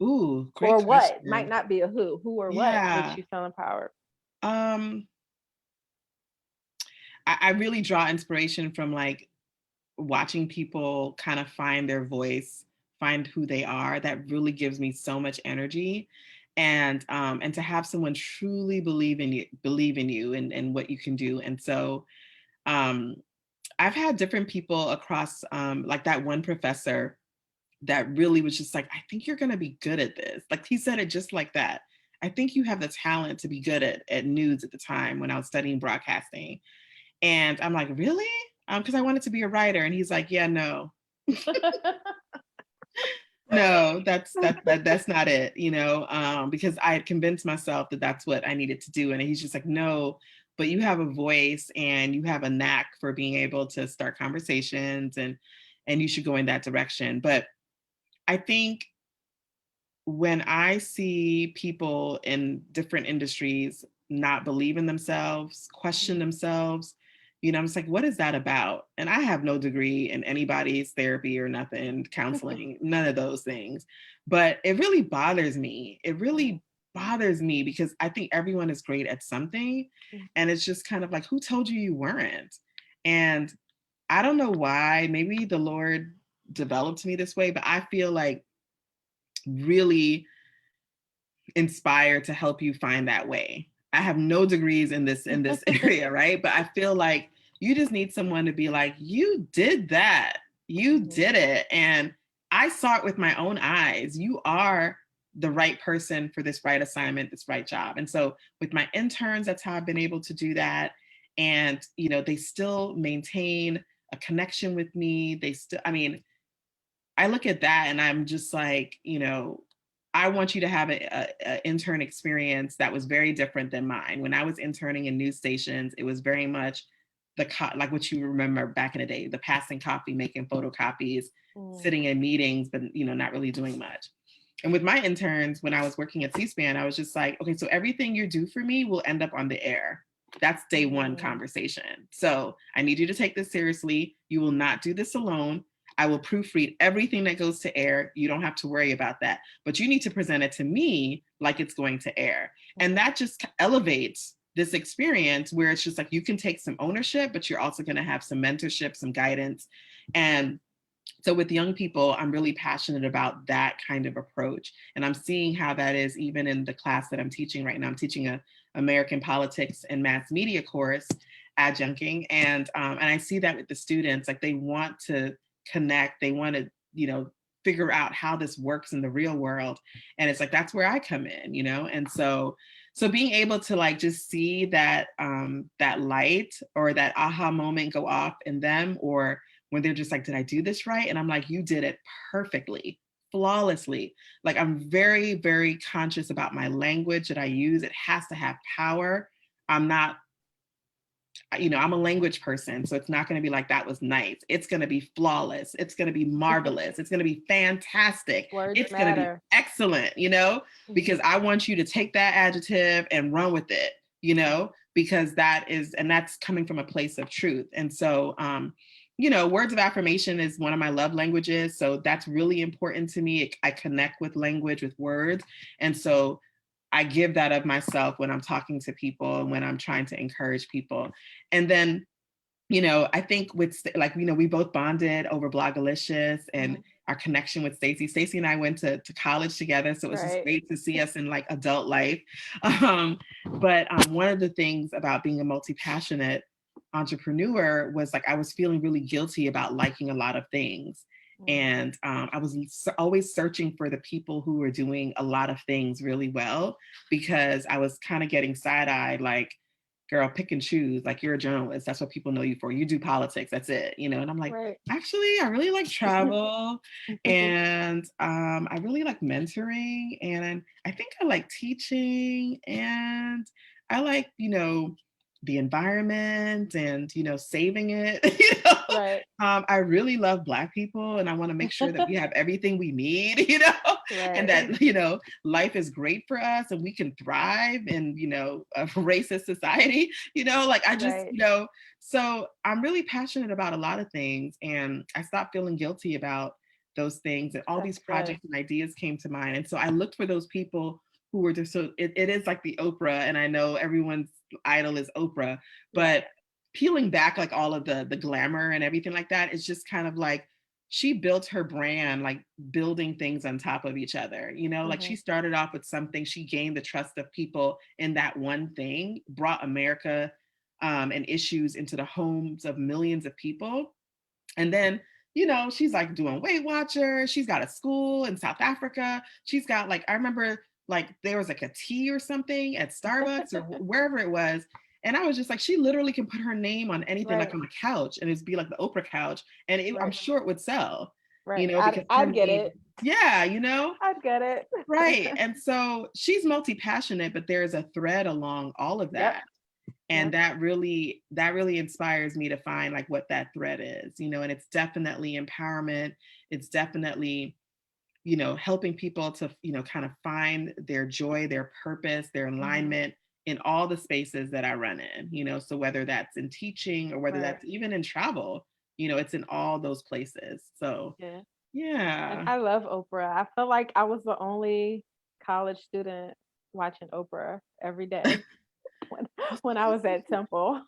Ooh, great Or what might question. not be a who or what makes Yeah. you feel empowered? Um, I really draw inspiration from like watching people kind of find their voice, find who they are. That really gives me so much energy. And to have someone truly believe in you and what you can do. And so um I've had different people across like that one professor that really was just like, I think you're gonna be good at this. Like he said it just like that. I think you have the talent to be good at news at the time when I was studying broadcasting. And I'm like, really? Because I wanted to be a writer. And he's like, yeah, no, no, that's not it, because I had convinced myself that that's what I needed to do. And he's just like, no, but you have a voice and you have a knack for being able to start conversations and you should go in that direction. But I think when I see people in different industries not believe in themselves, question themselves, I'm just like, what is that about? And I have no degree in anybody's therapy or nothing, counseling, none of those things. But it really bothers me. It really bothers me because I think everyone is great at something. And it's just kind of like, who told you you weren't? And I don't know why. Maybe the Lord developed me this way, but I feel like really inspired to help you find that way. I have no degrees in this area, right? But I feel like you just need someone to be like, you did that. You Mhm. did it. And I saw it with my own eyes. You are the right person for this right assignment, this right job. And so with my interns, that's how I've been able to do that. And, they still maintain a connection with me. I mean, I look at that and I'm just like, I want you to have a intern experience that was very different than mine. When I was interning in news stations, it was very much like what you remember back in the day, the passing coffee, making photocopies, Mm. sitting in meetings, but not really doing much. And with my interns, when I was working at C-SPAN, I was just like, okay, so everything you do for me will end up on the air. That's day one conversation. So I need you to take this seriously. You will not do this alone. I will proofread everything that goes to air. You don't have to worry about that, but you need to present it to me like it's going to air. And that just elevates this experience where it's just like, you can take some ownership, but you're also going to have some mentorship, some guidance. And so with young people, I'm really passionate about that kind of approach. And I'm seeing how that is even in the class that I'm teaching right now. I'm teaching a American politics and mass media course, adjuncting. And I see that with the students, like they want to connect, they want to, figure out how this works in the real world. And it's like, that's where I come in, And so being able to like just see that that light or that aha moment go off in them, or when they're just like, did I do this right? And I'm like, you did it perfectly, flawlessly. Like, I'm very, very conscious about my language that I use. It has to have power. I'm not, I'm a language person, so it's not going to be like, that was nice. It's going to be flawless. It's going to be marvelous. It's going to be fantastic. Words it's going to be excellent, because I want you to take that adjective and run with it, because that's coming from a place of truth. And so, words of affirmation is one of my love languages. So that's really important to me. I connect with language, with words. And so I give that of myself when I'm talking to people and when I'm trying to encourage people. And then, I think with we both bonded over Blogalicious and our connection with Stacey. Stacey and I went to college together. So it was just great to see us in like adult life. But one of the things about being a multi-passionate entrepreneur was like, I was feeling really guilty about liking a lot of things. And I was always searching for the people who were doing a lot of things really well, because I was kind of getting side-eyed, like, girl, pick and choose. Like, you're a journalist. That's what people know you for. You do politics. That's it. And I'm like, actually, I really like travel and I really like mentoring. And I think I like teaching, and I like, the environment and, saving it. I really love Black people, and I want to make sure that we have everything we need, and that, life is great for us and we can thrive in, a racist society, I just, so I'm really passionate about a lot of things, and I stopped feeling guilty about those things, and all these projects and ideas came to mind. And so I looked for those people who were just it is like the Oprah, and I know everyone's idol is Oprah, but peeling back like all of the glamour and everything like that, it's just kind of like, she built her brand, like building things on top of each other, like she started off with something, she gained the trust of people in that one thing, brought America and issues into the homes of millions of people. And then, she's like doing Weight Watchers. She's got a school in South Africa. She's got like, I remember like there was like a tea or something at Starbucks or wherever it was. And I was just like, she literally can put her name on anything, like on the couch, and it'd be like the Oprah couch. And I'm sure it would sell, because I'd get it. Yeah, I'd get it. Right. And so she's multi-passionate, but there's a thread along all of that. And that really inspires me to find like what that thread is, and it's definitely empowerment. It's definitely, helping people to, kind of find their joy, their purpose, their alignment in all the spaces that I run in, so whether that's in teaching or whether that's even in travel, it's in all those places. So, yeah. And I love Oprah. I feel like I was the only college student watching Oprah every day when I was at Temple.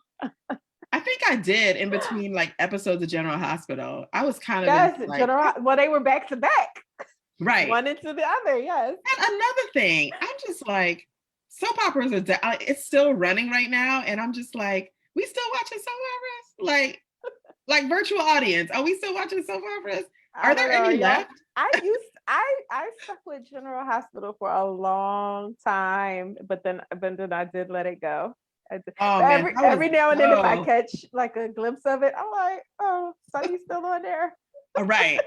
I think I did in between like episodes of General Hospital. I was kind of well, they were back to back. Right. One into the other, yes. And another thing, I'm just like, soap operas are it's still running right now, and I'm just like, we still watching soap operas? Like virtual audience, are we still watching soap operas? Are there any left? I stuck with General Hospital for a long time, but then I did let it go. Every now and then, if I catch like a glimpse of it, I'm like, oh, Sonny's still on there. Right.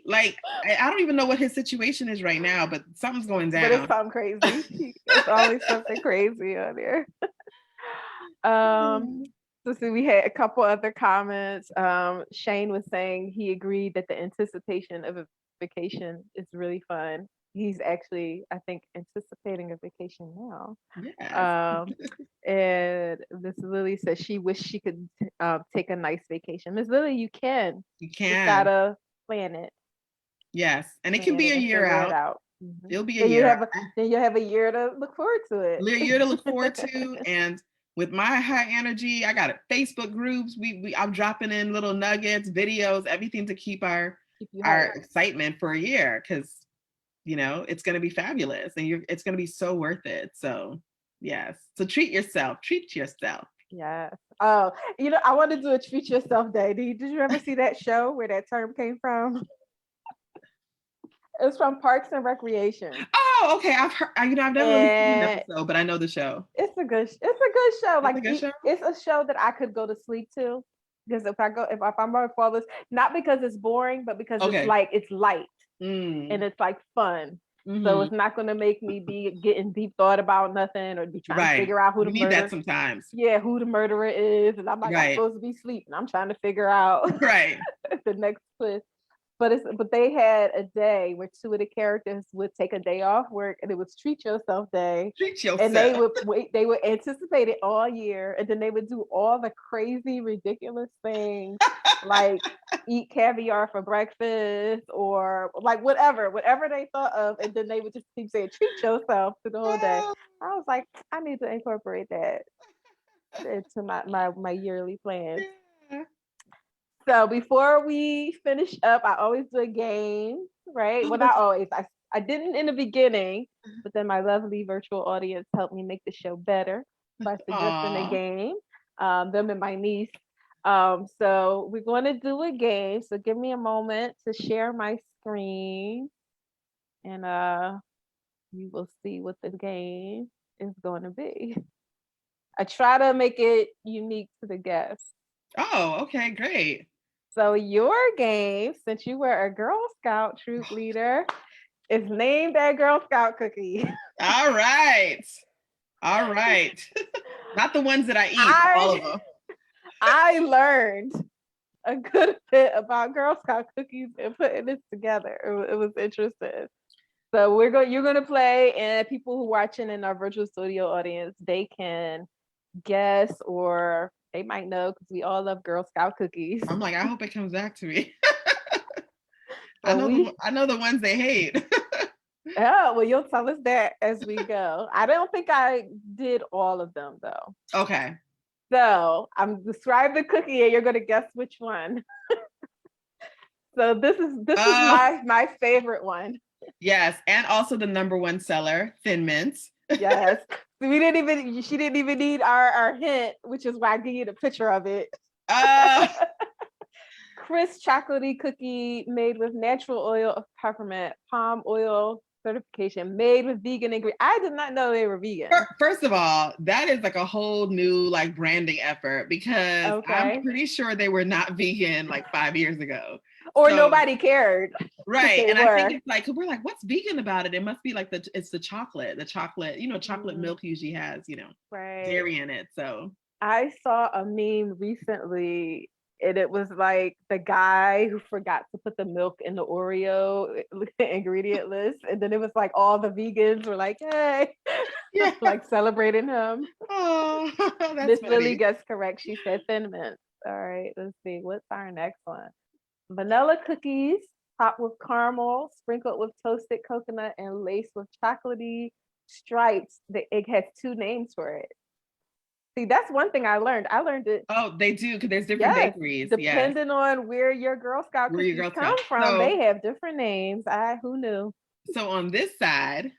Like, I don't even know what his situation is right now, but something's going down. But it's something crazy. It's always something crazy on there. So see, we had a couple other comments. Shane was saying he agreed that the anticipation of a vacation is really fun. He's actually, I think, anticipating a vacation now. Yes. Um, and Miss Lily says she wished she could take a nice vacation. Miss Lily, you can. You Just can. gotta plan it, Yes. And it can plan be it, a and year figure it out. out. Mhm. It'll be a Then you year have out. then you have a year to look forward to it. A year to look forward to. And with my high energy, I got Facebook groups. I'm dropping in little nuggets, videos, everything to keep our Keep you our hyped. excitement for a year, because it's going to be fabulous, and it's going to be so worth it. So yes, so treat yourself. Yes. Oh, I want to do a treat yourself day. Did you ever see that show where that term came from? It was from Parks and Recreation. Oh, okay. I've heard. I've never really seen an And episode, but I know the show. it's a good show. It's Like a good show. it's a show that I could go to sleep to, because if I'm gonna fall asleep, not because it's boring, but because Okay. it's light and it's like fun. So it's not gonna make me be getting deep thought about nothing or be trying to figure out who You the need that murderer. sometimes. Yeah, who the murderer is, and I'm like, I'm supposed to be sleeping. I'm trying to figure out Right. the next twist. But they had a day where two of the characters would take a day off work, and it was treat yourself day. Treat yourself. And they would anticipate it all year, and then they would do all the crazy, ridiculous things like eat caviar for breakfast, or like whatever they thought of, and then they would just keep saying treat yourself to the whole day. I was like, I need to incorporate that into my yearly plans. Yeah. So before we finish up, I always do a game, right? Well, not always. I didn't in the beginning, but then my lovely virtual audience helped me make the show better by suggesting a game. Them and my niece. So we're going to do a game. So give me a moment to share my screen, and you will see what the game is going to be. I try to make it unique to the guests. Oh, okay, great. So your game, since you were a Girl Scout troop leader, is named that Girl Scout cookie. All right. Not the ones that I eat, all of them. I learned a good bit about Girl Scout cookies and putting this together. It was interesting. So you're gonna play, and people who are watching in our virtual studio audience, they can guess, or they might know, because we all love Girl Scout cookies. I'm like, I hope it comes back to me. I know the ones they hate. Oh, well, you'll tell us that as we go. I don't think I did all of them though. Okay. So I'm describe the cookie, and you're gonna guess which one. So this is my favorite one. Yes, and also the #1 seller, Thin Mints. Yes. She didn't even need our hint, which is why I give you the picture of it. Crisp chocolatey cookie made with natural oil of peppermint, palm oil certification, made with vegan ingredients. I did not know they were vegan. First of all, that is like a whole new branding effort, because I'm pretty sure they were not vegan 5 years ago. Or nobody cared. Right. And I think it's we're like, what's vegan about it? It must be it's the chocolate, chocolate milk usually has, dairy in it. So I saw a meme recently, and it was like the guy who forgot to put the milk in the Oreo ingredient list. And then it was like all the vegans were like, hey, celebrating him. Oh, that's Miss Lily gets correct. She said Thin Mints. All right, let's see. What's our next one? Vanilla cookies, topped with caramel, sprinkled with toasted coconut, and laced with chocolatey stripes. It has two names for it. See, that's one thing I learned. I learned it. Oh, they do, because there's different bakeries. Depending on where your Girl Scout cookies come from, they have different names. Who knew? So on this side,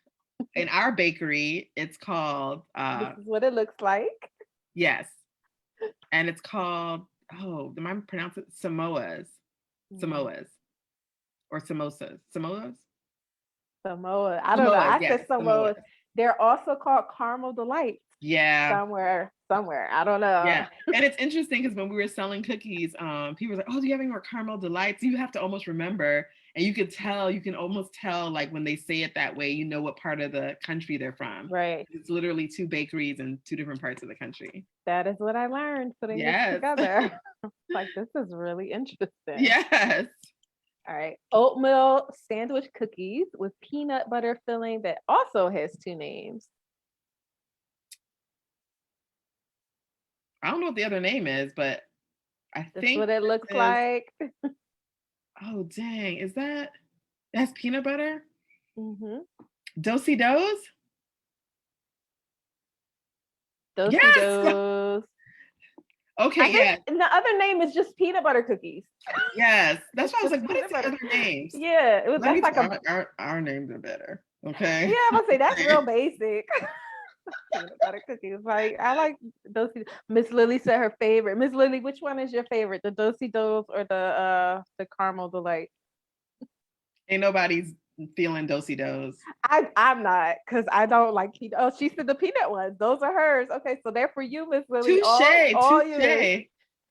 in our bakery, it's called this is what it looks like. Yes. And it's called, am I pronouncing it? Samoas. Samoas. Or samosas. Samoas? Samoa. I don't know. I said Samoas. They're also called caramel delights. Yeah. Somewhere. I don't know. Yeah. And it's interesting because when we were selling cookies, people were like, oh, do you have any more caramel delights? You have to almost remember And you can almost tell, like when they say it that way, you know what part of the country they're from. Right. It's literally two bakeries in two different parts of the country. That is what I learned putting this Yes. together. Like, this is really interesting. Yes. All right. Oatmeal sandwich cookies with peanut butter filling that also has two names. I don't know what the other name is, but I That's think what it looks is, like. oh dang, that's peanut butter? Mm-hmm. Do-si dos? Do-si Yes. dos. Okay, I yeah. think the other name is just peanut butter cookies. Yes. That's It's why I was just like, what is peanut the butter. other names? Yeah, Let me that's like tell a, our names are better. Okay. yeah, I'm gonna say that's real basic. Peanut butter cookies. Like, I like do-si. Miss Lily said her favorite. Miss Lily, which one is your favorite? The do-si dos or the caramel delight? Ain't nobody's feeling do-si dos. I'm not, because I don't like peanut. Oh, she said the peanut ones. Those are hers. Okay, so they're for you, Miss Lily. Touche, All yours. touche.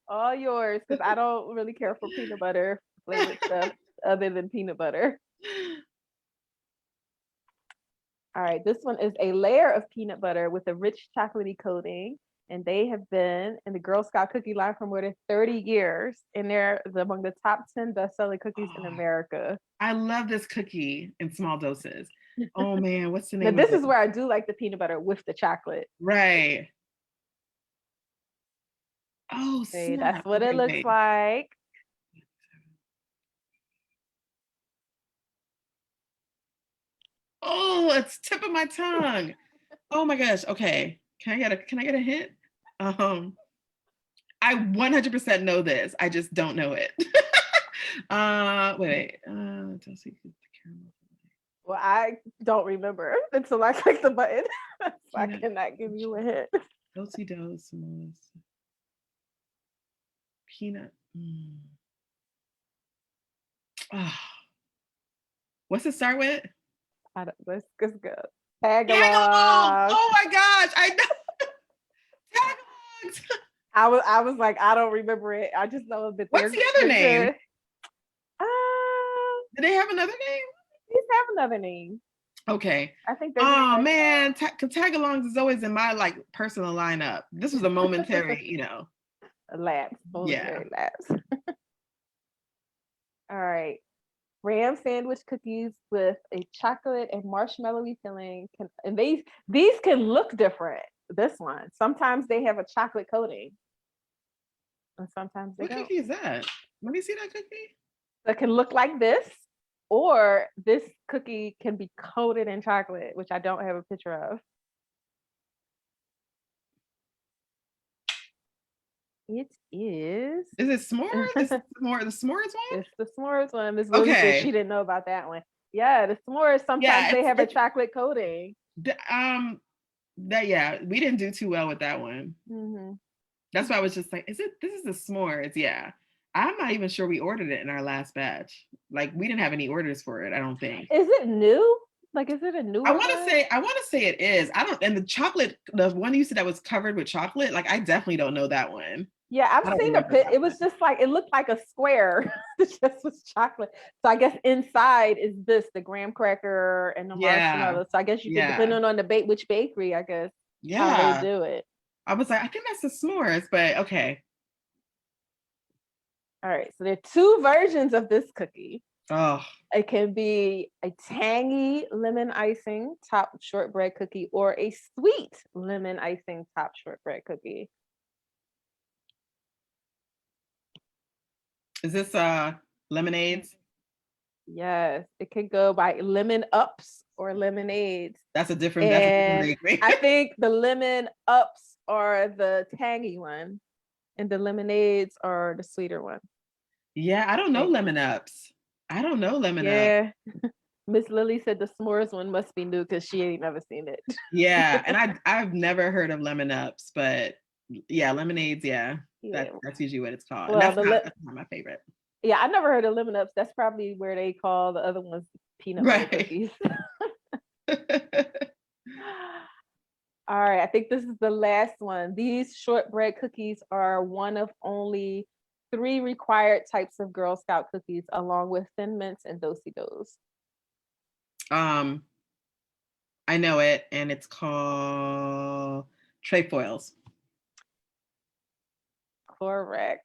All yours. Because I don't really care for peanut butter flavored stuff other than peanut butter. All right, this one is a layer of peanut butter with a rich chocolatey coating. And they have been in the Girl Scout cookie line for more than 30 years. And they're among the top 10 best-selling cookies in America. I love this cookie in small doses. Oh man, what's the Now, name of this it? is where I do like the peanut butter with the chocolate. Right. Oh, Okay, snap. that's what it Okay, looks wait. like. Oh, it's tip of my tongue. Oh my gosh. Okay. Can I get a hint? I 100% know this. I just don't know it. Wait. Dulce caramel. Well, I don't remember until I click the button. So I Peanut cannot give you a hint. Dulce dos peanut. Ah, what's it start with? Let's go. Tag Tag along. along. Oh my gosh, I know. Tag alongs. I was like, I don't remember it. I just know that What's the other name? Uh, Do they have another name? these have another name. Okay. I think they're Oh named man, tag-alongs is always in my like personal lineup. This was a momentary, labs. Yeah. Momentary labs. All right. Graham sandwich cookies with a chocolate and marshmallowy filling and these can look different. This one sometimes they have a chocolate coating and sometimes they What don't. cookie is that? Let me see that cookie. That can look like this, or this cookie can be coated in chocolate, which I don't have a picture of. It is. Is it s'more? Is it s'more, the s'mores one? It's the s'mores one. Miss Lily said she didn't know about that one. Yeah, the s'mores sometimes they have a chocolate coating. We didn't do too well with that one. Mm-hmm. That's why I was just like, this is the s'mores? Yeah. I'm not even sure we ordered it in our last batch. Like we didn't have any orders for it, I don't think. Is it new? Like, is it a new one? I want to say it is. I don't, and the chocolate, the one you said that was covered with chocolate, like I definitely don't know that one. Yeah, I've seen a bit. It was just like, it looked like a square. It just was chocolate. So I guess inside is the graham cracker and the marshmallow. So I guess you could, depending on which bakery, I guess, how they do it. I was like, I think that's the s'mores, but okay. All right, so there are two versions of this cookie. Oh. It can be a tangy lemon icing top shortbread cookie or a sweet lemon icing top shortbread cookie. Is this lemonades? Yes, it could go by lemon ups or lemonades. That's a different bakery. I think the lemon ups are the tangy one and the lemonades are the sweeter one. Yeah, I don't know lemon ups. I don't know lemon ups. Yeah. Miss Lily said the s'mores one must be new because she ain't never seen it. Yeah, and I've never heard of lemon ups, but yeah, lemonades, that's usually what it's called. Well, and that's not my favorite. Yeah, I never heard of lemon ups. That's probably where they call the other ones peanut butter cookies. All right, I think this is the last one. These shortbread cookies are one of only 3 required types of Girl Scout cookies along with Thin Mints and Do-si-dos. I know it, and it's called trefoils. Correct.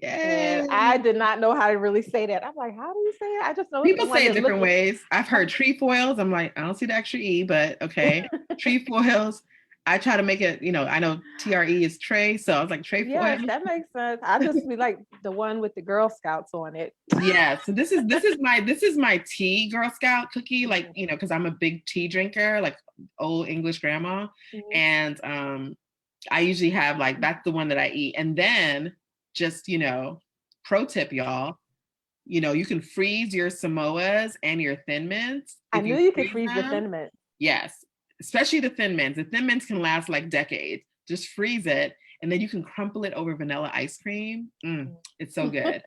Yay! And I did not know how to really say that. I'm like, how do you say it? I just know it's the People one say it that different looks. ways. I've heard trefoils. I'm like, I don't see the extra E, but okay. Trefoils. I try to make it, I know TRE is tray, so I was like Yes, trefoil. that makes sense. I just be like the one with the Girl Scouts on it. Yeah, so this is my tea Girl Scout cookie, like, because I'm a big tea drinker, like old English grandma. Mhm. And I usually have like, that's the one that I eat. And then just, pro tip, y'all, you can freeze your Samoas and your Thin Mints. I If knew you you could freeze freeze the them, Thin Mint. yes, especially the Thin Mints. The Thin Mints can last like decades. Just freeze it, and then you can crumple it over vanilla ice cream. It's so good.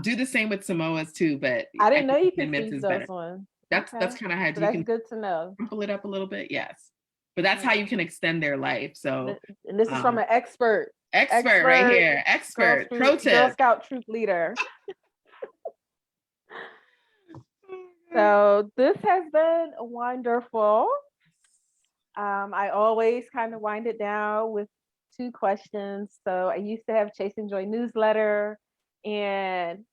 Do the same with Samoas too, but I I didn't know think you Thin could Mints freeze is those better. ones. That's Okay. kind of how So you that's can good to know. crumple it up a little bit. Yes, but that's how you can extend their life. So, And this is from an expert. expert right here. Expert. Pro Girl tip. Scout troop leader. So this has been wonderful. I always kind of wind it down with 2 questions. So I used to have Chasing Joy newsletter, and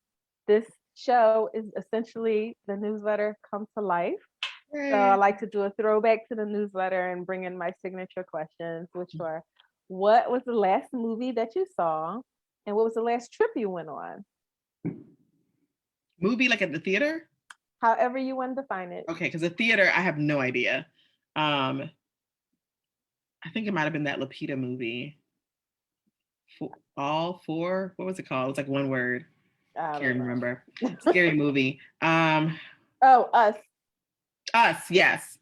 this show is essentially the newsletter come to life. So I like to do a throwback to the newsletter and bring in my signature questions, which were, what was the last movie that you saw? And what was the last trip you went on? Movie like at the theater? However you want to define it. Okay, because the theater, I have no idea. I think it might have been that Lapita movie. All four? What was it called? It was like one word. I Can't don't know. remember. Scary movie. Oh, Us. Us, yes.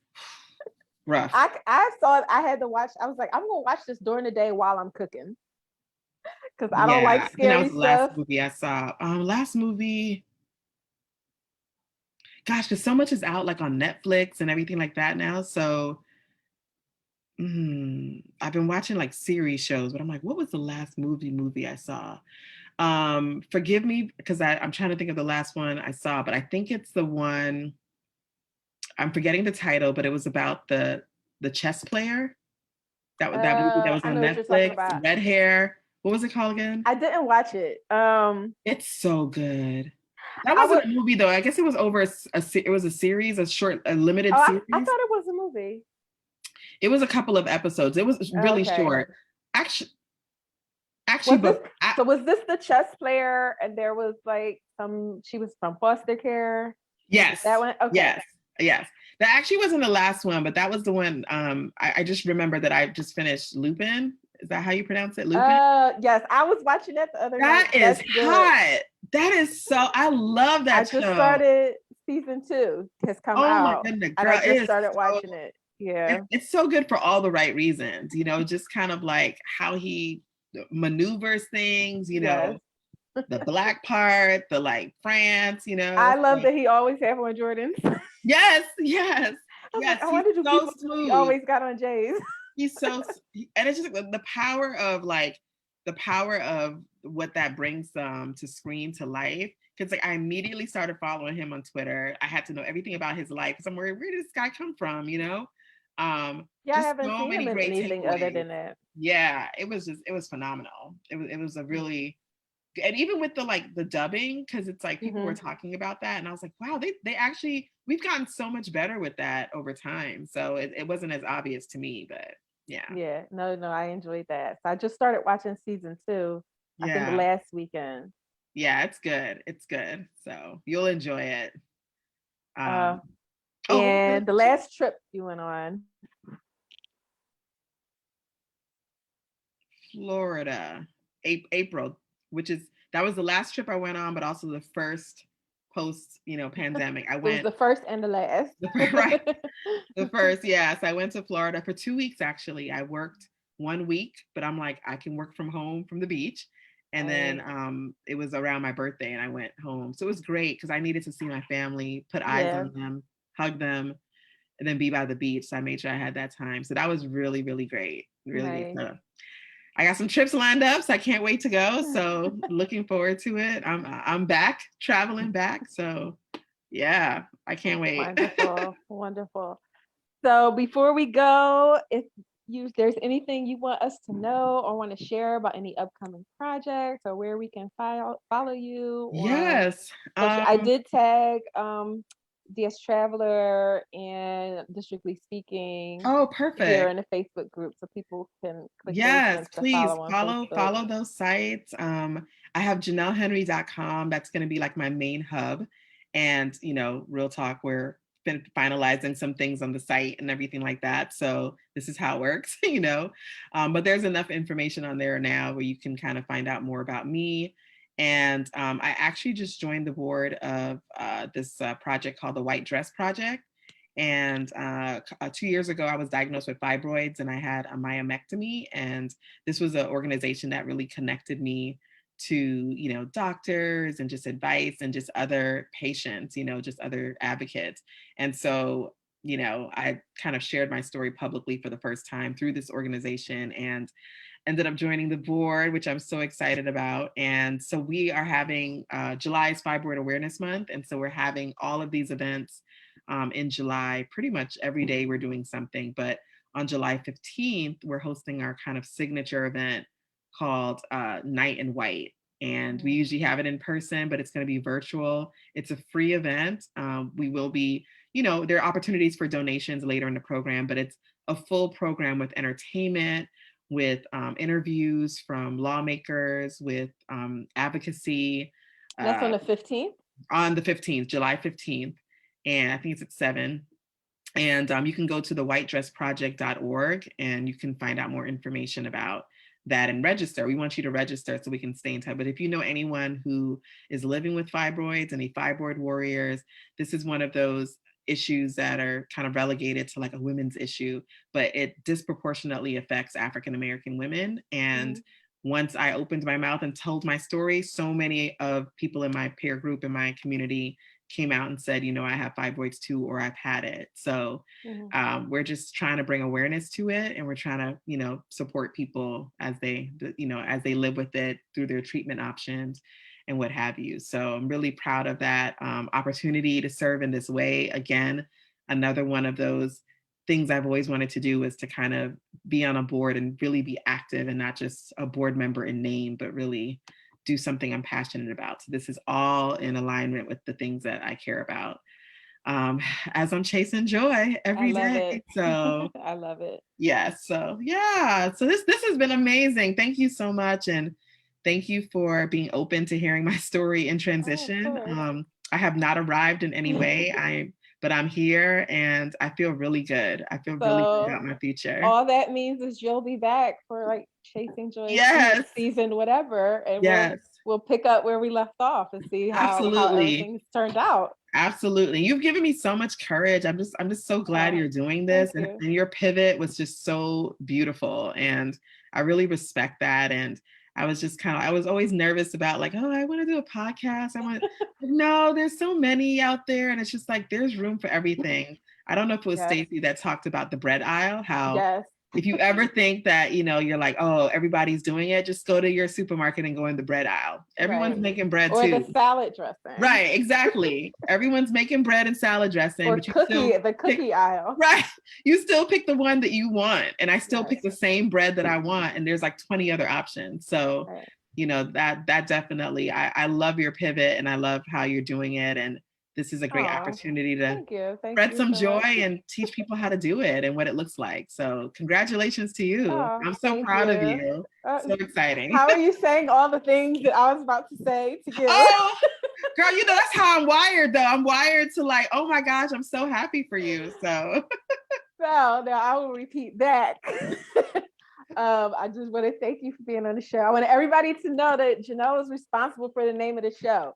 Rough. I saw it. I had to watch. I was like, I'm gonna watch this during the day while I'm cooking because I don't Yeah, like I think that was scary the last stuff. movie I saw. Last movie, gosh, because so much is out like on Netflix and everything like that now. So I've been watching like series shows, but I'm like, what was the last movie I saw? Forgive me because I'm trying to think of the last one I saw, but I think it's the one, I'm forgetting the title, but it was about the chess player. That movie that was I on know what you're talking Netflix, about. red hair. What was it called again? I didn't watch it. It's so good. That I wasn't would. a movie though. I guess it was over it was a series, a limited Oh, I series. thought it was a movie. It was a couple of episodes. It was really Okay. short. Actually, Was this but so? Was this the chess player? And there was like she was from foster care. yes, That one. Okay. yes. That actually wasn't the last one, but that was the one. I just remember that I just finished Lupin. Is that how you pronounce it? Lupin? Yes, I was watching that the other night. That is That's good. hot. That is so, I love that I show. just started season 2 has come Oh my out. goodness, And girl. I just started watching it. Yeah. It's so good for all the right reasons, just kind of like how he maneuvers things, Yes. the black part, the like France, I love like, that he always have on Jordans. yes. I was like, I He's wonder do so people smooth. he always got on J's. He's so, and it's just the power of what that brings to screen to life. Because like I immediately started following him on Twitter. I had to know everything about his life because I'm worried, where did this guy come from? Yeah, I Just haven't so seen many him in great anything other takeaways. than that. Yeah, it was phenomenal. It was a really, and even with the dubbing, because it's like people were talking about that, and I was like, wow, they actually, we've gotten so much better with that over time. So it wasn't as obvious to me, but yeah. Yeah, no, I enjoyed that. So I just started watching season 2, I think Yeah. last weekend. Yeah, it's good. It's good. So you'll enjoy it. And the question? last trip you went on. Florida, April, that was the last trip I went on, but also the first post, pandemic. I went. It was the first and the last. Right. The first, yes. I went to Florida for 2 weeks, actually. I worked 1 week, but I'm like, I can work from home from the beach. And then it was around my birthday and I went home. So it was great because I needed to see my family, put eyes on them, hug them, and then be by the beach. So I made sure I had that time. So that was really, really great. Really great stuff. I got some trips lined up, so I can't wait to go. So looking forward to it. I'm back, traveling back. So yeah, I can't wait. Wonderful, wonderful. So before we go, if there's anything you want us to know or want to share about any upcoming projects or where we can follow you on Yes. social, I did tag DS Traveler and Districtly Speaking Oh, here perfect. in the Facebook group, so people can click those Yes, links to please follow on follow Facebook. follow those sites. I have JonellHenry.com. That's going to be like my main hub. And, real talk, we're been finalizing some things on the site and everything like that. So this is how it works, But there's enough information on there now where you can kind of find out more about me. And I actually just joined the board of this project called the White Dress Project. And 2 years ago, I was diagnosed with fibroids and I had a myomectomy. And this was an organization that really connected me to, doctors and just advice and just other patients, just other advocates. And so, I kind of shared my story publicly for the first time through this organization and ended up joining the board, which I'm so excited about. And so we are having July is Fibroid Awareness Month. And so we're having all of these events in July. Pretty much every day we're doing something. But on July 15th, we're hosting our kind of signature event called Night in White. And we usually have it in person, but it's going to be virtual. It's a free event. We will be, there are opportunities for donations later in the program, but it's a full program with entertainment, with interviews from lawmakers, with advocacy. That's on the 15th? On the 15th, July 15th. And I think it's at 7. And you can go to the whitedressproject.org and you can find out more information about that and register. We want you to register so we can stay in touch. But if you know anyone who is living with fibroids, any fibroid warriors, this is one of those issues that are kind of relegated to like a women's issue, but it disproportionately affects African-American women. And once I opened my mouth and told my story, so many of people in my peer group, in my community, came out and said, I have fibroids too, or I've had it. So we're just trying to bring awareness to it. And we're trying to, support people as they live with it through their treatment options and what have you. So I'm really proud of that opportunity to serve in this way. Again, another one of those things I've always wanted to do is to kind of be on a board and really be active and not just a board member in name, but really do something I'm passionate about. So this is all in alignment with the things that I care about. As I'm chasing joy every day. So I love it. yeah. So yeah. So this has been amazing. Thank you so much. And thank you for being open to hearing my story in transition. I have not arrived in any way. But I'm here and I feel really good. I feel really good about my future. All that means is you'll be back for like Chasing Joy Yes. season, whatever. And yes. we'll pick up where we left off and see how everything's turned out. Absolutely. You've given me so much courage. I'm just so glad you're doing this. And your pivot was just so beautiful. And I really respect that. And I was just I was always nervous about like, oh, I want to do a podcast. No, there's so many out there. And it's just like, there's room for everything. I don't know if it was Stacey that talked about the bread aisle, how if you ever think that, you're like, oh, everybody's doing it, just go to your supermarket and go in the bread aisle. Everyone's making bread or too. Or the salad dressing. Right, exactly. Everyone's making bread and salad dressing. Or but the cookie aisle. Right. You still pick the one that you want. And I still pick the same bread that I want. And there's like 20 other options. So, that definitely, I love your pivot and I love how you're doing it. And this is a great opportunity to spread some joy and teach people how to do it and what it looks like. So congratulations to you. I'm so proud of you. So exciting. How are you saying all the things that I was about to say to you? Oh, girl, that's how I'm wired though. I'm wired to like, oh my gosh, I'm so happy for you. So now I will repeat that. I just want to thank you for being on the show. I want everybody to know that Jonell is responsible for the name of the show.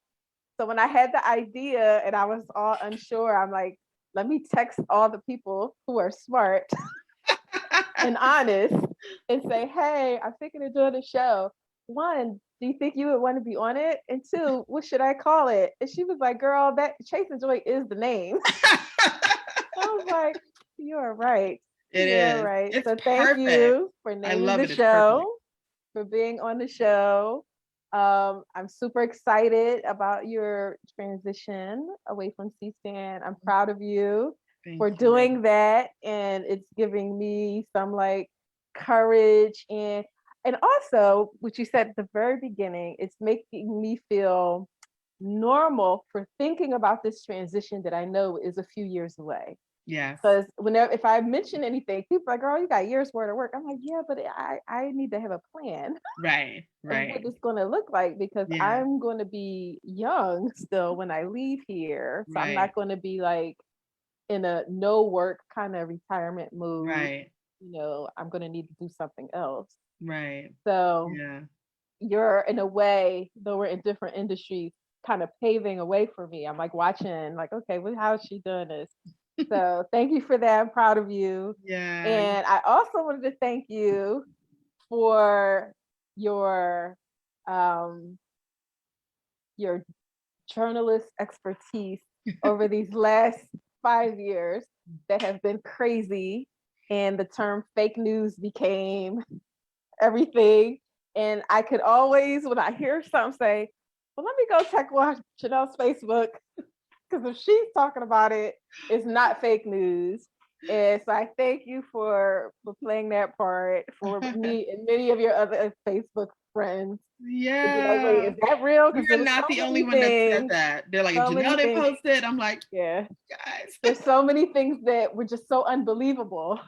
So when I had the idea and I was all unsure, I'm like, let me text all the people who are smart and honest and say, hey, I'm thinking of doing a show. 1, do you think you would want to be on it? And 2, what should I call it? And she was like, girl, that Chasing Joy is the name. I was like, you're right. It is. Right. It's so perfect. Thank you for naming the show. for being on the show. I'm super excited about your transition away from C-SPAN. I'm proud of you Thank for you. doing that, and it's giving me some like courage and also what you said at the very beginning. It's making me feel normal for thinking about this transition that I know is a few years away. Yes. Because whenever if I mention anything, people are like, "Girl, you got years worth of work." I'm like, "Yeah, but I need to have a plan Right. of what Right. it's going to look like because Yeah. I'm going to be young still when I leave here. So I'm Right. not going to be like in a no work kind of retirement mood. Right. I'm going to need to do something else. Right. So Yeah. you're in a way, though we're in different industries, kind of paving a way for me. I'm like watching, like, okay, well, how is she doing this? So thank you for that. I'm proud of you. Yeah. And I also wanted to thank you for your um your journalist expertise over these last 5 years that have been crazy. And the term fake news became everything. And I could always, when I hear something, say, well, let me go check on Jonell's Facebook. Because if she's talking about it, it's not fake news. And so I thank you for playing that part for me and many of your other Facebook friends to be like, wait, Yeah. is that real? Because there You're was not so the only many one that said things, that. They're like, if so many Jonell didn't things. post it, I'm like, Yeah, guys. there's so many things that were just so unbelievable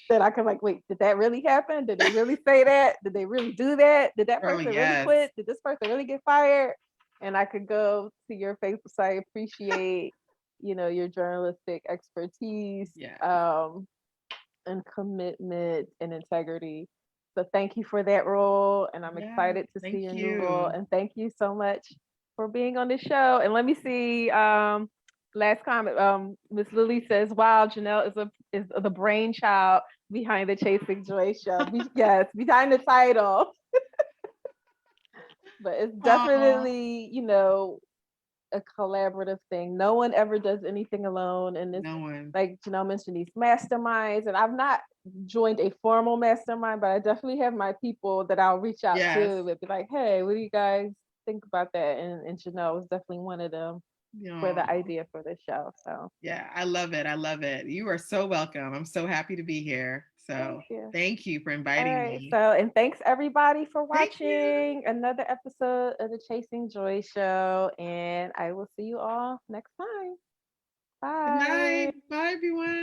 that I can like, wait, did that really happen? Did they really say that? Did they really do that? Did that Oh, person really yes. quit? Did this person really get fired? And I could go to your Facebook site, appreciate, your journalistic expertise, Yeah. and commitment and integrity. So thank you for that role. And I'm Yeah. excited to see Thank your new role. you. And thank you so much for being on the show. And let me see, last comment. Miss Lily says, wow, Jonell is the brainchild behind the Chasing Joy show. Yes, behind the title. But it's Oh, definitely, a collaborative thing. No one ever does anything alone. And it's no one. like Jonell mentioned these masterminds, and I've not joined a formal mastermind, but I definitely have my people that I'll reach out Yes. to and be like, hey, what do you guys think about that? And Jonell was definitely one of them for Yeah. the idea for the show. So Yeah. I love it. I love it. You are so welcome. I'm so happy to be here. thank So you. thank you for All inviting right. me. So, and thanks everybody for Thank you. watching another episode of the Chasing Joy show. And I will see you all next time. Good Bye. night. Bye, everyone.